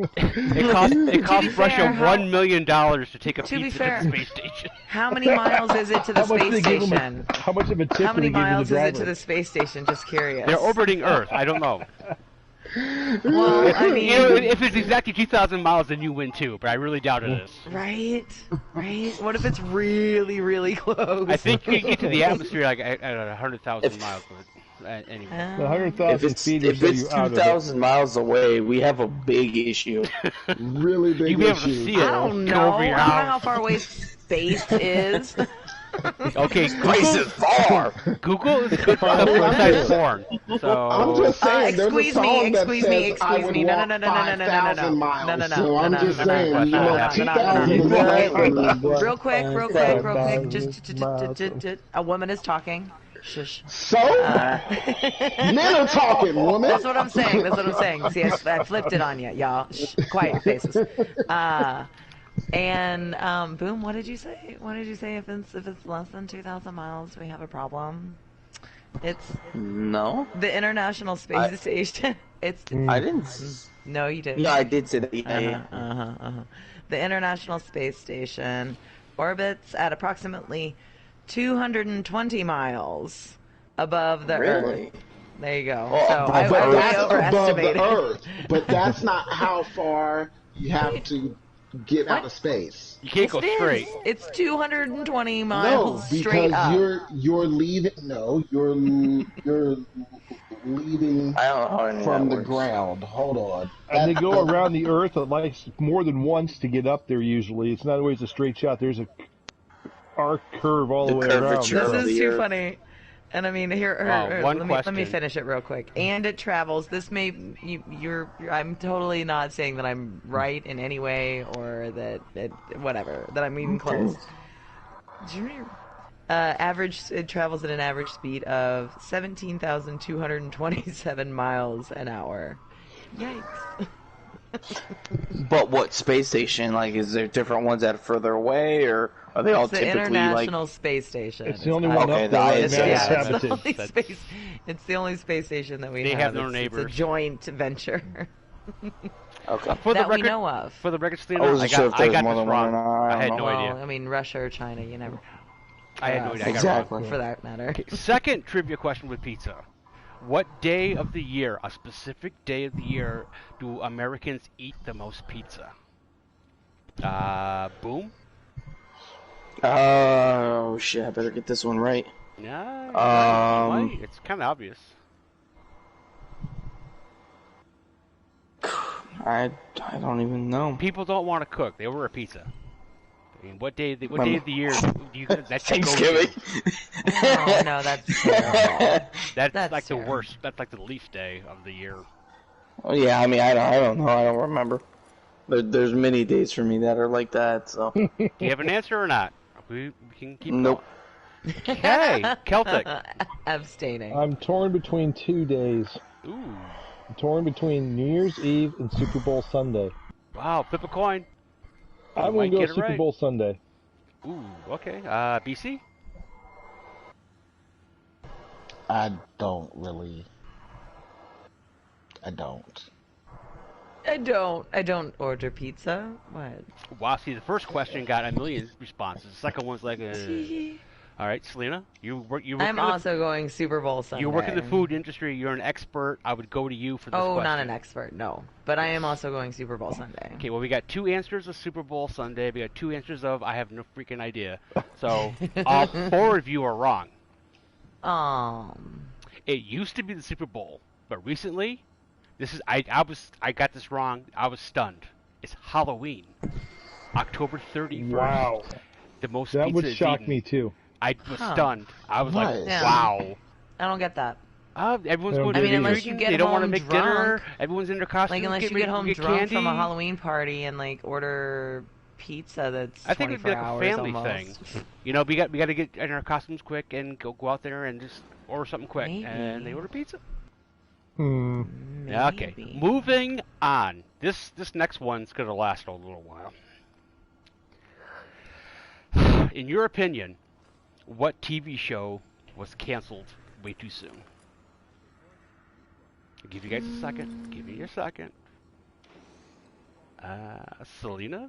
cost fair, Russia $1 million to take a To be pizza fair, to the space station. How many miles is it to the How much did space they give him? station? How much of a tip How did many they give the miles is it to driver? the space station? Just curious. They're orbiting Earth. I don't know. Well, I mean, You know, if it's exactly 2,000 miles, then you win too. But I really doubt it is. right? What if it's really, really close? I think you can get to the atmosphere like at 100,000 miles. But anyway. The If 100,000 it's, feet or if so, it's you're out of it. 2,000 miles away, we have a big issue. Really big You'll be able to issue. see it. I don't Go know. over I your don't know how house. far away space is. Okay, Place is far. Google is good for stuff besides porn. So I'm just saying, there's a excuse song me, that excuse says me, I excuse would me. No, walk no, no, no, no, no, no, no, no, 5,000 no, miles. no, no, So I'm no, just no, saying, no, you no, know, no, 2,000 miles. Real quick. A woman is talking. Shush. So? Men are talking, woman. That's what I'm saying. See, I flipped it on you, y'all. Shh, quiet faces. And boom. What did you say? If it's less than 2,000 miles, we have a problem. It's No, the International Space Station. It's I didn't. no, you didn't. No, I did say that. Yeah. The International Space Station orbits at approximately 220 miles above the Earth. Really? There you go. Oh, So I But really that's above overestimated. the Earth. But that's not how far you have to get out of space. you can't go It is. straight. It's 220 No, miles straight because up. you're leaving. No, you're leading I don't know how any of from that the works. ground. Hold on. And they go around the Earth at least more than once to get up there. Usually, it's not always a straight shot. There's a arc curve all the way around. curvature This of is the too Earth. funny. And I mean, here, One let me question. finish it real quick. And it travels. This may I'm totally not saying that I'm right in any way or that whatever that I'm even close. It travels at an average speed of 17,227 miles an hour. Yikes. But what space station? Like, is there different ones that are further away, or are they all It's the typically International like? Space Station. It's the only one Okay, up there right the now ISS. that's Yeah, it's the habited. only space. It's the only space station that we They have no It's neighbors. a joint venture Okay. For the that we record, know of. For the record, Selena, I wasn't sure if there I was got more this than one wrong. or not. I I had don't no know. Well, idea. I mean, Russia or China, you never. I had no idea. I got it wrong. Exactly. For that matter. Okay, second trivia question with pizza. What day of the year, a specific day of the year, do Americans eat the most pizza? Boom? Oh shit! I better get this one right. Yeah, you might. It's kind of obvious. I don't even know. People don't want to cook. They order a pizza. I mean, what day of the year do you that's your Thanksgiving. Oh, no, that's terrible. That's That's like the terrible. worst. That's like the least day of the year. Oh, yeah, I mean, I don't know. I don't remember. There's many days for me that are like that. So Do you have an answer or not? We can keep nope. going. Okay, Celtic. Abstaining. I'm torn between 2 days. Ooh, I'm torn between New Year's Eve and Super Bowl Sunday. wow, flip a coin. I'm might going to go get it Super right. Bowl Sunday. Ooh, okay. BC? I don't really. I don't. I don't order pizza. What? Wow, see, the first question got a million responses. The second one's like all right, Selena, you work I'm also going Super Bowl Sunday. you work in the food industry. You're an expert. I would go to you for this Oh, question. not an expert, no. But I am also going Super Bowl Sunday. Okay, well, we got two answers of Super Bowl Sunday. We got two answers of I have no freaking idea. So all four of you are wrong. It used to be the Super Bowl, but recently, I got this wrong. I was stunned. It's Halloween, October 31st. Wow. The most That pizza would is shock eaten. me too. I was stunned. I was like, Nice. Yeah. wow. I don't get that. Everyone's I don't going get to it either. unless you get They don't want to home make dinner. drunk. Everyone's in their costumes. Like, unless you ready get to home get drunk candy. from a Halloween party and, like, order pizza that's I think it'd 24 be like a hours family almost. thing. You know, we got to get in our costumes quick and go out there and just order something quick. Maybe. And they order pizza. Maybe. Okay, moving on. This next one's going to last a little while. In your opinion, what TV show was canceled way too soon? I'll give you guys a second. Give me a second. Selena?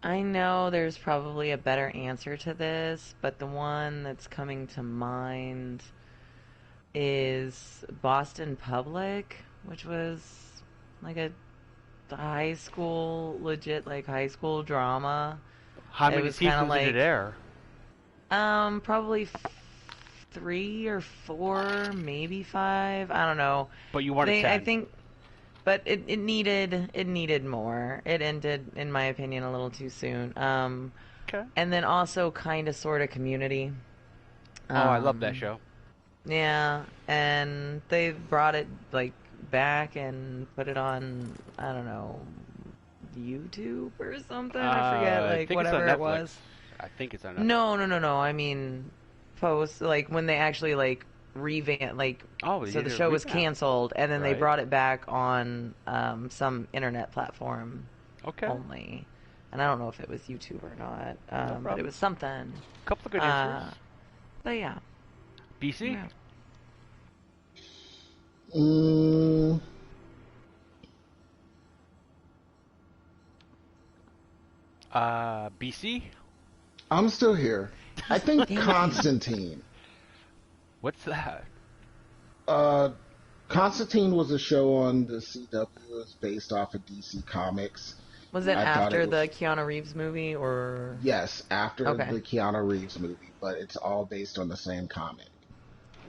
I know there's probably a better answer to this, but the one that's coming to mind is Boston Public, which was like a high school, legit like high school drama. How It many was kinda seasons did it like- air? Probably 3 or 4, maybe 5. I don't know. But you wanted 10. I think, but it needed more. It ended, in my opinion, a little too soon. Okay. And then also kind of sort of Community. Oh, I love that show. Yeah, and they brought it like back and put it on, I don't know, YouTube or something. I forget, I like think it's on whatever it Netflix. was. I think it's on Netflix. No. I mean, post like when they actually like revamp, like Oh, so the did a show was revamp. canceled, and then they Right. brought it back on some internet platform Okay. only. And I don't know if it was YouTube or not, but problem. it was something. Couple of good answers. But yeah. BC? Yeah. BC? I'm still here. I think Damn it. Constantine. What's that? Constantine was a show on the CW. It was based off of DC Comics. Was it I thought after it the was- Keanu Reeves movie, or? Yes, after Okay. the Keanu Reeves movie, but it's all based on the same comic.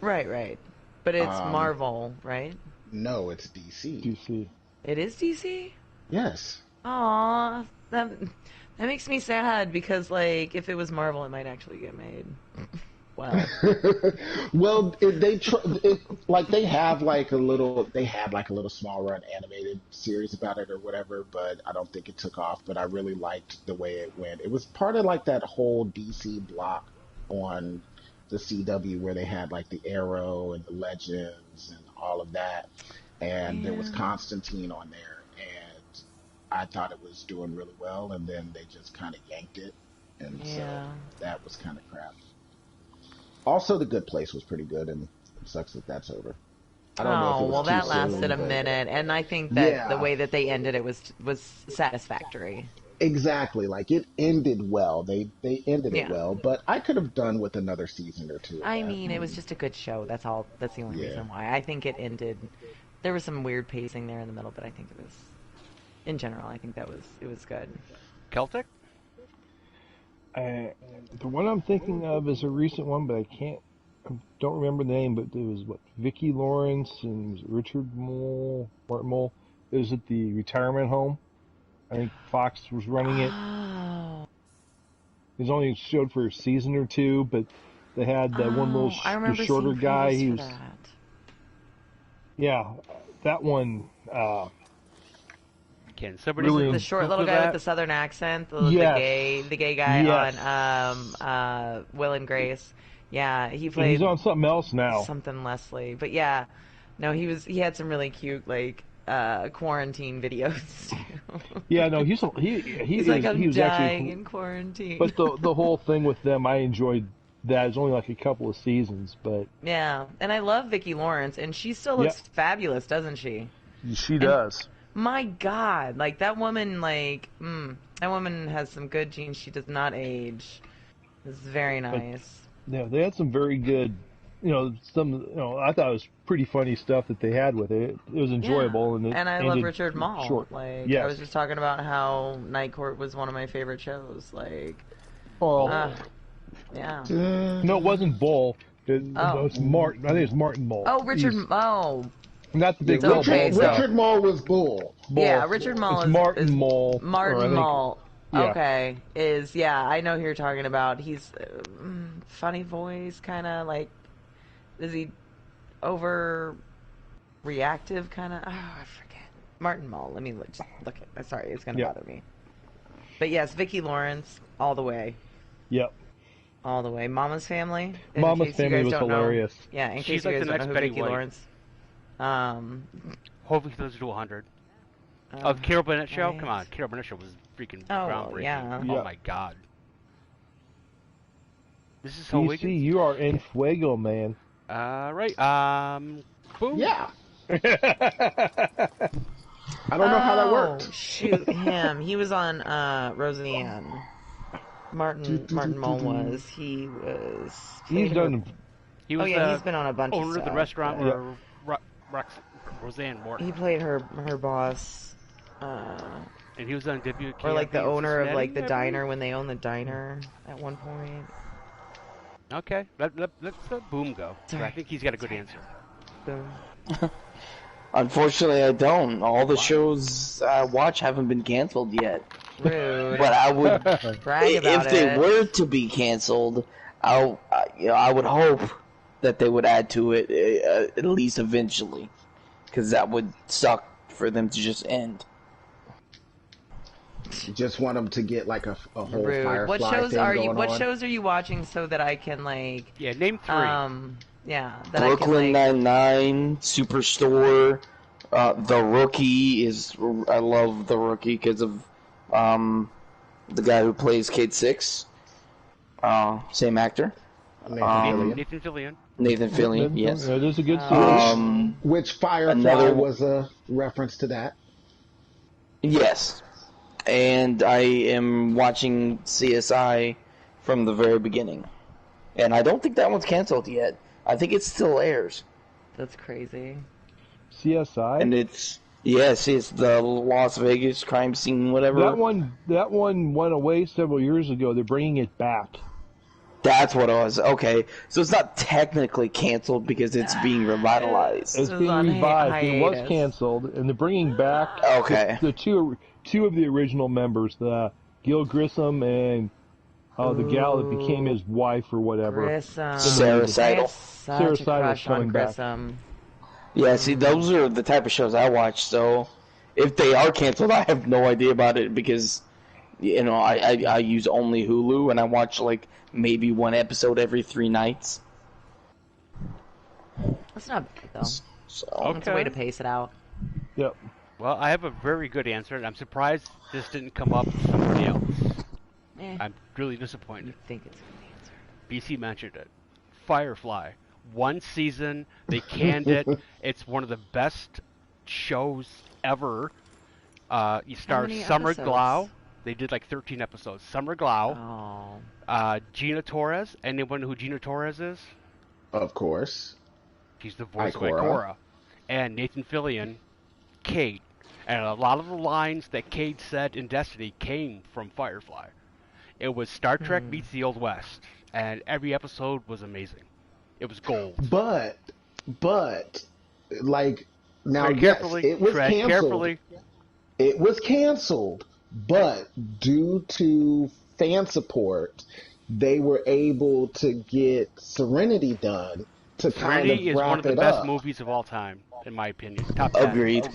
Right. But it's Um, Marvel, right? no, it's DC. DC. It is DC? Yes. Aww, that makes me sad because, like, if it was Marvel, it might actually get made. Well, Well, they have like a little, they had like a little small run animated series about it or whatever, but I don't think it took off. But I really liked the way it went. It was part of like that whole DC block on the CW where they had like the Arrow and the Legends and all of that, and there was yeah, Constantine on there, and I thought it was doing really well, and then they just kind of yanked it, and so yeah. that was kind of crap. Also, The Good Place was pretty good, and it sucks that that's over. I don't know if it Oh, was well, too that lasted soon, a but minute, and I think that the yeah, way that they ended it was satisfactory. exactly. Like it ended well. They ended it Yeah. well, but I could have done with another season or two of I that. mean, it was just a good show. That's all. That's the only Yeah. reason why. I think it ended. There was some weird pacing there in the middle, but I think it was, in general, I think it was good. Celtic? The one I'm thinking of is a recent one, but I don't remember the name. But it was what Vicki Lawrence and was it Richard Mole, Martin Mole. It was at the retirement home. I think Fox was running it. Oh, It was only showed for a season or two, but they had that one little I the remember shorter seeing guy. previews He for was that. that one. Can somebody Really The short little Google guy that? with the southern accent, Yes. the gay guy Yes. on Will and Grace. Yeah, he And played he's on something else now. something Leslie. But yeah, no, he had some really cute like quarantine videos too. Yeah, no, he's He's like, I'm he was dying actually. in quarantine. But the whole thing with them, I enjoyed that. It's only like a couple of seasons, but Yeah, and I love Vicki Lawrence, and she still looks fabulous, doesn't she? she does. My God, like that woman, that woman has some good genes. She does not age. It's very nice. Yeah, they had some very good, I thought it was pretty funny stuff that they had with it. It was enjoyable, Yeah. and I love ended Richard Mall. short. Like Yes. I was just talking about how Night Court was one of my favorite shows. Like, Well, yeah. no, it wasn't Bull. Oh. It's Martin. I think it's Martin Bull. Oh, Richard. He's Oh, not the big It's Bull okay, Bull so- guy. Richard Mole was Bull. Bull. yeah. Richard Mall It's is Martin is Mull. or I Martin think- Mull. yeah. Okay, I know who you're talking about. He's funny voice, kind of like. Is he over reactive, kind of? Oh, I forget. Martin Mull. Let me just look at. Sorry, it's gonna Yeah. bother me. But yes, Vicki Lawrence, all the way. Yep. All the way. Mama's Family. In Mama's case you Family guys was don't know. hilarious. Yeah, in She's case you like guys the don't next know who Betty Vicki White. Lawrence. Hopefully he lives to 100. Carol Burnett show? right. Come on, Carol Burnett show was freaking Oh, groundbreaking. yeah. Yeah. Oh my god. This is so DC, Wiggins. you are en fuego, man. Right. Boom. Yeah. I don't know how that Oh, worked. shoot, him. He was on Roseanne. Martin Mull was. He was. He's done. He was he's been on a bunch of owner stuff. of the restaurant Yeah. where Roseanne worked. He played her boss. And he was on WKRP Or like the in owner of like the Cincinnati, I diner when they owned the diner at one point. believe? Okay, let's let Boom go. Sorry. I think he's got a good answer. Boom. Unfortunately, I don't. All the shows I watch haven't been canceled yet. Rude. But I would, Brag about if they it. were to be canceled, I would hope that they would add to it at least eventually, because that would suck for them to just end. Just want them to get like a whole Rude. Firefly What shows thing are you? going What on. shows are you watching so that I can like? Yeah, name 3. Yeah. That Brooklyn I can like. Nine-Nine, Superstore, The Rookie is. I love The Rookie because of the guy who plays Kid Six. Same actor, Nathan Fillion. Nathan Fillion. Yes. That is a good series. Which Firefly Another- was a reference to that. Yes. And I am watching CSI from the very beginning. And I don't think that one's canceled yet. I think it still airs. That's crazy. CSI. And it's the Las Vegas crime scene, whatever. That one went away several years ago. They're bringing it back. That's what it was. Okay, so it's not technically canceled because it's being revitalized. It's This is being on revived. It was hiatus. canceled, and they're bringing back Okay. the two of the original members, the Gil Grissom and the gal that became his wife or whatever. Grissom. Sarah I Seidel. have such Sarah a Seidel's crush on coming back. Grissom. Yeah, see, those are the type of shows I watch. So if they are canceled, I have no idea about it because I use only Hulu and I watch like maybe one episode every 3 nights. That's not bad, though. So It's a way to pace it out. Yep. Well, I have a very good answer, and I'm surprised this didn't come up with somebody else. I'm really disappointed. You think it's a good answer. BC mentioned it. Firefly. 1 season. They canned it. It's one of the best shows ever. You start many Summer episodes? Glau. They did like 13 episodes. Summer Glau. Oh. Gina Torres. Anyone know who Gina Torres is? Of course. She's the voice of Ikora. Ikora. And Nathan Fillion, Cade. And a lot of the lines that Cade said in Destiny came from Firefly. It was Star Trek meets the Old West. And every episode was amazing. It was gold. But, like, now, Tread yes, carefully. it was Tread canceled. carefully. It was canceled, but due to fan support, they were able to get Serenity done to kind Serenity of is wrap one of the it best up. movies of all time, in my opinion. Top 10. agreed.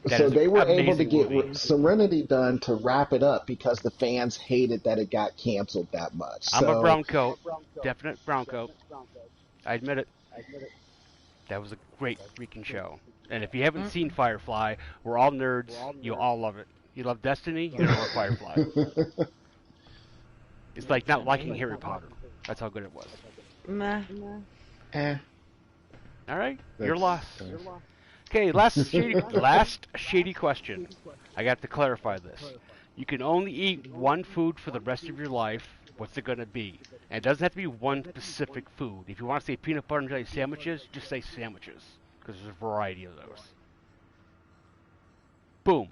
That So is they an were able to amazing get movie. Serenity done to wrap it up because the fans hated that it got canceled that much. I'm So, a brown coat. Definite brown coat. I admit it. That was a great freaking show. And if you haven't seen Firefly, we're all nerds. You all love it. You love Destiny, you love Firefly. It's like not liking Harry Potter. That's how good it was. Meh. All right, you're That's- lost. Okay, last shady question. I got to clarify this. You can only eat one food for the rest of your life. What's it going to be? And it doesn't have to be one specific food. If you want to say peanut butter and jelly sandwiches, just say sandwiches. Because there's a variety of those. Boom.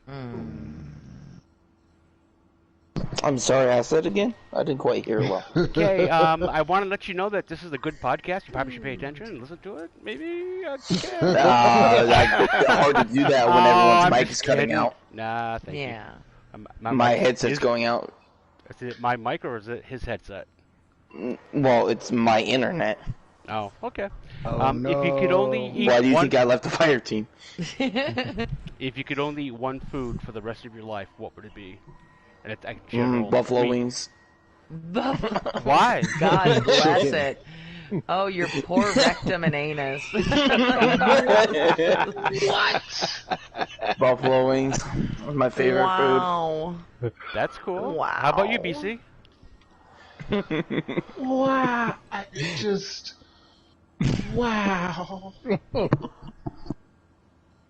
I'm sorry, ask that again. I didn't quite hear well. Okay, I want to let you know that this is a good podcast. You probably should pay attention and listen to it. Maybe. Okay. It's hard to do that when I'm everyone's mic just is cutting kidding. out. Nah, thank you. Yeah. My mic headset's is- going out. Is it my mic or is it his headset? Well, it's my internet. Oh, okay. Oh, If you could only eat Why do you one, think I left the fire team? if you could only eat one food for the rest of your life, what would it be? And it's like general Buffalo meat. wings. Why? God bless Chicken. it. Oh, your poor rectum and anus. Buffalo wings. My favorite wow. That's cool. Wow. How about you, BC? food. wow. I just. Wow.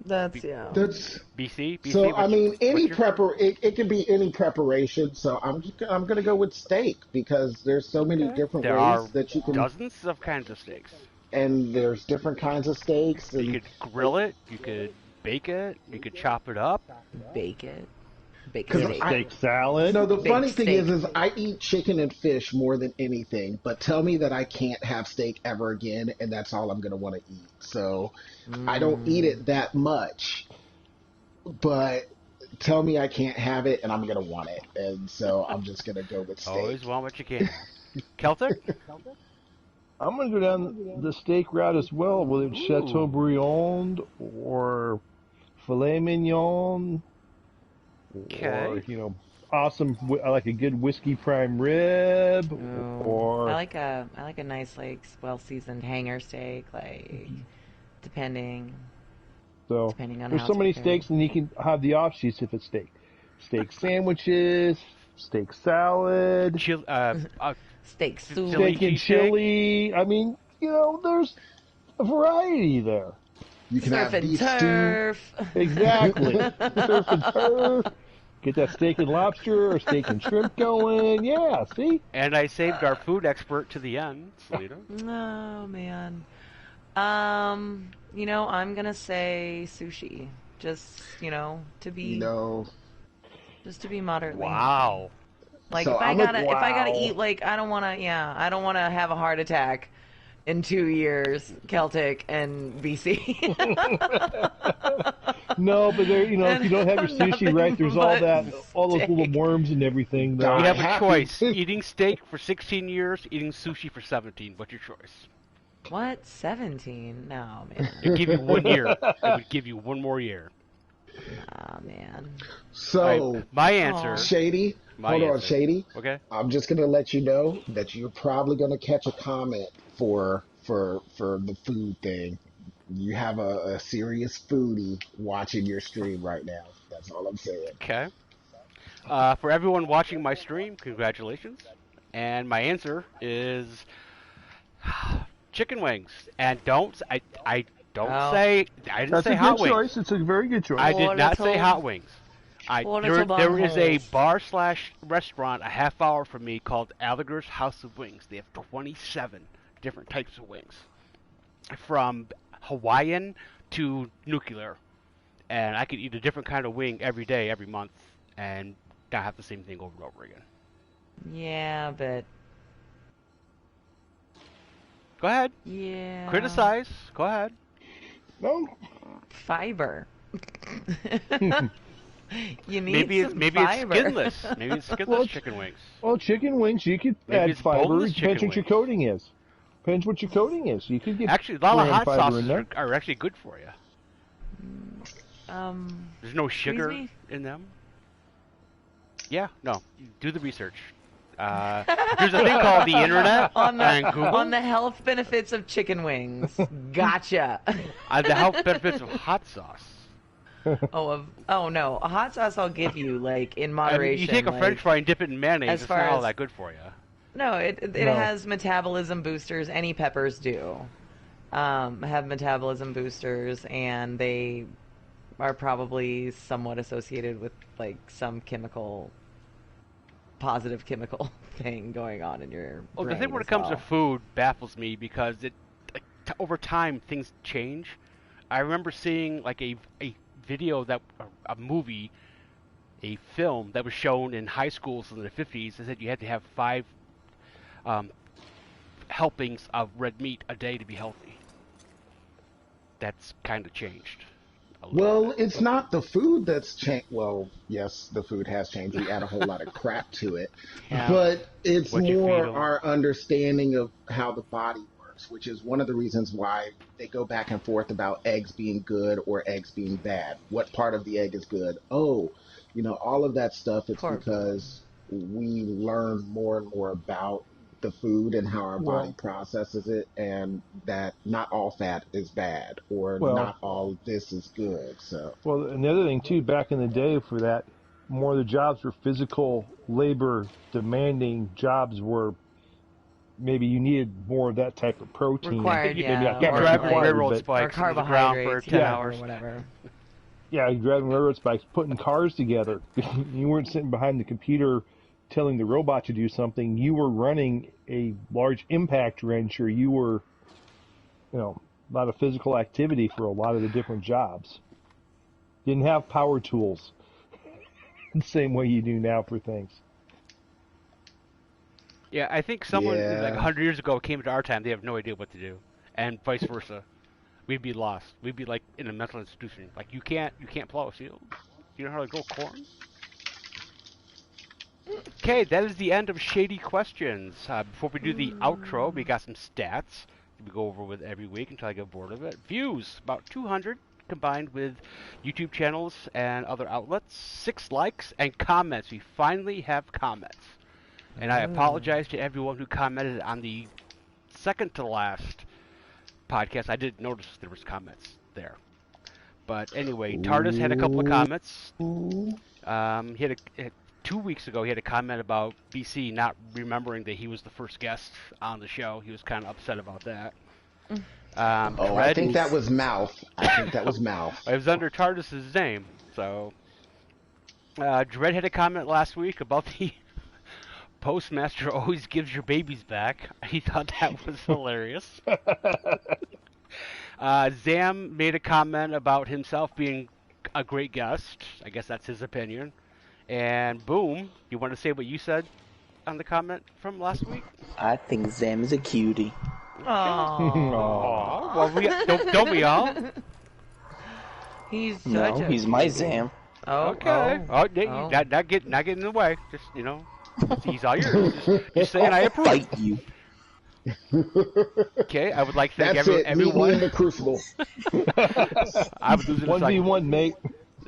That's, yeah. That's. BC? So what's- I mean, any what's your- it can be any preparation. So I'm gonna go with steak because there's so many different There ways are that you can, dozens of kinds of steaks. and there's different kinds of steaks. You And could grill it. You could bake it. You could chop it up. Bake it. Bake 'Cause steak. Steak salad. no, the Big funny thing steak. is I eat chicken and fish more than anything. But tell me that I can't have steak ever again, and that's all I'm gonna want to eat. So I don't eat it that much, but tell me I can't have it, and I'm gonna want it, and so I'm just gonna go with steak. Always want what you can. Celtic? I'm going to go down the steak route as well, whether it's Chateaubriand or filet mignon, or Okay. awesome. I like a good whiskey prime rib, or I like a nice, like, well seasoned hanger steak, like, depending so. depending on There's how so it's many prepared. steaks, and you can have the offshoots if it's steak sandwiches, steak salad, steak soup. Chili steak and cheesesteak? chili. I mean, there's a variety there. You can Surf have and beef stew. turf. Exactly. Surf and turf. Get that steak and lobster or steak and shrimp going. Yeah, see? And I saved our food expert to the end, Selena. Oh man. I'm gonna say sushi. Just, to be You know, just to be moderately. Wow. Like So if I I'm a gotta eat, like I don't wanna have a heart attack in 2 years, Celtic and BC. No, but there, if you don't have your sushi right, there's all Nothing those little steak. worms and everything. You Die have a happy. choice: eating steak for 16 years, eating sushi for 17. What's your choice? What? 17? No, man. It'd give you 1 year. It would give you one more year. Ah, man. So, All right, my answer. Shady, My hold on, answer. Shady. Okay. I'm just gonna let you know that you're probably gonna catch a comment for the food thing. You have a serious foodie watching your stream right now. That's all I'm saying. Okay. For everyone watching my stream, congratulations. And my answer is chicken wings. And I don't Oh. say I didn't That's say a hot good wings. choice. It's a very good choice. I did not say little- hot wings. Four little There is a butthole. bar/restaurant a half hour from me called Gallagher's House of Wings. They have 27 different types of wings, from Hawaiian to nuclear, and I could eat a different kind of wing every day, every month, and not have the same thing over and over again. Yeah, but Go ahead, yeah. criticize. Go ahead. No, Fiber. You need Maybe some it's fiber. skinless. Maybe it's skinless Well, chicken wings. well, chicken wings you could Maybe add it's fiber. boneless It depends chicken what your wings. coating is. Depends what your coating is. You could get Actually, a lot of bran hot fiber in sauces there. are actually good for you. There's no sugar me? in them. Yeah, no. Do the research. There's a thing called the internet and Google. on the health benefits of chicken wings. Gotcha. The health benefits of hot sauce. Oh no, a hot sauce I'll give you like in I mean, moderation. you take a like, French fry and dip it in mayonnaise. as It's far not all as- that good for you. No, it No. has metabolism boosters. Any peppers do. Have metabolism boosters, and they are probably somewhat associated with like some positive chemical thing going on in your Well, the brain thing when as it comes well. to food baffles me because over time things change. I remember seeing like a video a movie, a film that was shown in high schools in the 50s. It said you had to have 5 helpings of red meat a day to be healthy. That's kind of changed. a little Well, bit. it's not the food that's changed. Well, yes, the food has changed. We add a whole lot of crap to it. Yeah. But it's What you feed more 'em. our understanding of how the body works, which is one of the reasons why they go back and forth about eggs being good or eggs being bad. What part of the egg is good? Oh, all of that stuff. It's Pork. because we learn more and more about the food and how our body Well- processes it, and that not all fat is bad or Well- not all this is good. So. Well, and the other thing too, back in the day, for that, more of the jobs were physical labor demanding jobs. Where maybe you needed more of that type of protein. Required, Maybe yeah, not You're or driving like- railroad but- spikes or into the ground for carbohydrates, 10 yeah, hours. or whatever. Yeah, you're driving railroad spikes, putting cars together. You weren't sitting behind the computer telling the robot to do something. You were running a large impact wrench, or you were, a lot of physical activity for a lot of the different jobs. Didn't have power tools the same way you do now for things. Yeah, I think someone Yeah. like 100 years ago came to our time, they have no idea what to do, and vice versa. We'd be lost. We'd be like in a mental institution. Like you can't plow a field. You know how to grow corn. Okay, that is the end of shady questions. Before we do the outro, we got some stats that we go over with every week until I get bored of it. Views, about 200 combined with YouTube channels and other outlets. 6 likes and comments. We finally have comments. And I apologize to everyone who commented on the second to last podcast. I didn't notice there was comments there. But anyway, TARDIS had a couple of comments. He had 2 weeks ago, he had a comment about BC not remembering that he was the first guest on the show. He was kind of upset about that. I Dread- think that was Mouth. It was under TARDIS's name. So, Dread had a comment last week about the postmaster always gives your babies back. He thought that was hilarious. Zam made a comment about himself being a great guest. I guess that's his opinion. And boom, you want to say what you said on the comment from last week? I think Zam is a cutie. Aw, well, don't we all? He's such No, a he's my cutie. Zam. Okay. Oh, not get in the way. Just he's all yours. Just saying I approve. Fight you. Okay, I would like to thank That's it. Meet me in everyone. the crucible. I would lose it in a second. 1v1, mate.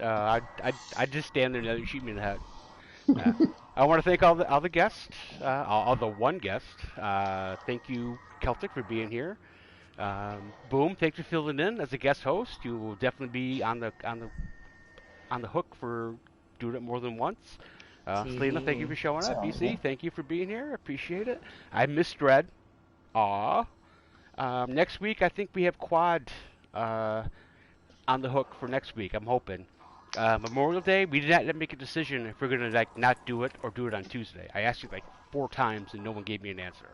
I'd just stand there and you shoot me in the head. I want to thank all the guests, all the one guest. Thank you, Celtic, for being here. Boom, thanks for filling in as a guest host. You will definitely be on the hook for doing it more than once. Selena, thank you for showing up. BC, thank you for being here. Appreciate it. I missed Dread. Aw. Next week, I think we have Quad on the hook for next week. I'm hoping. Memorial Day, we did not make a decision if we're gonna not do it or do it on Tuesday. I asked you 4 times and no one gave me an answer,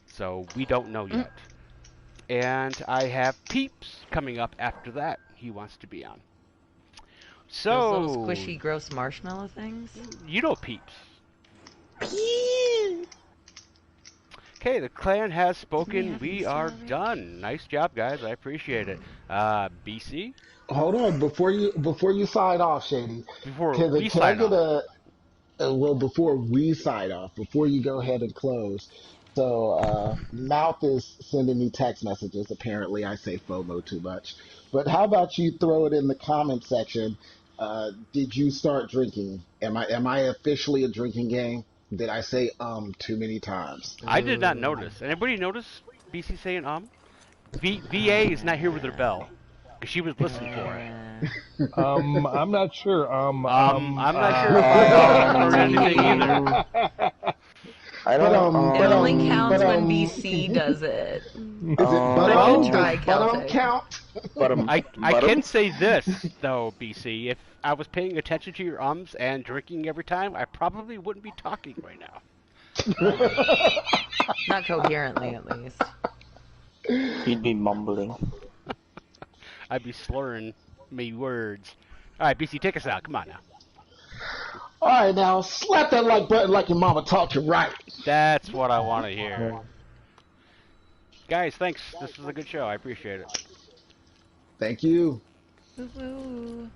so we don't know yet. And I have Peeps coming up after that. He wants to be on. So those little squishy, gross marshmallow things. You know Peeps. Okay, the clan has spoken. We are done. Nice job, guys. I appreciate it. BC. Hold on, before you sign off, Shady. Before Can we sign off. Before we sign off, before you go ahead and close. So, Mouth is sending me text messages. Apparently, I say FOMO too much. But how about you throw it in the comment section? Did you start drinking? Am I officially a drinking game? Did I say too many times? I did not notice. Anybody notice BC saying VA is not here with her bell. Because she was listening for it. I'm not sure. I'm not sure if I heard anything either. I don't. It only counts when BC does it. Is it but try count? I can say this though, BC. If I was paying attention to your ums and drinking every time, I probably wouldn't be talking right now. Not coherently, at least. You'd be mumbling. I'd be slurring me words. All right, BC, take us out. Come on now. All right, now slap that like button like your mama taught you right. That's what I want to hear. Guys, thanks. This was a good show. I appreciate it. Thank you. Woo-hoo.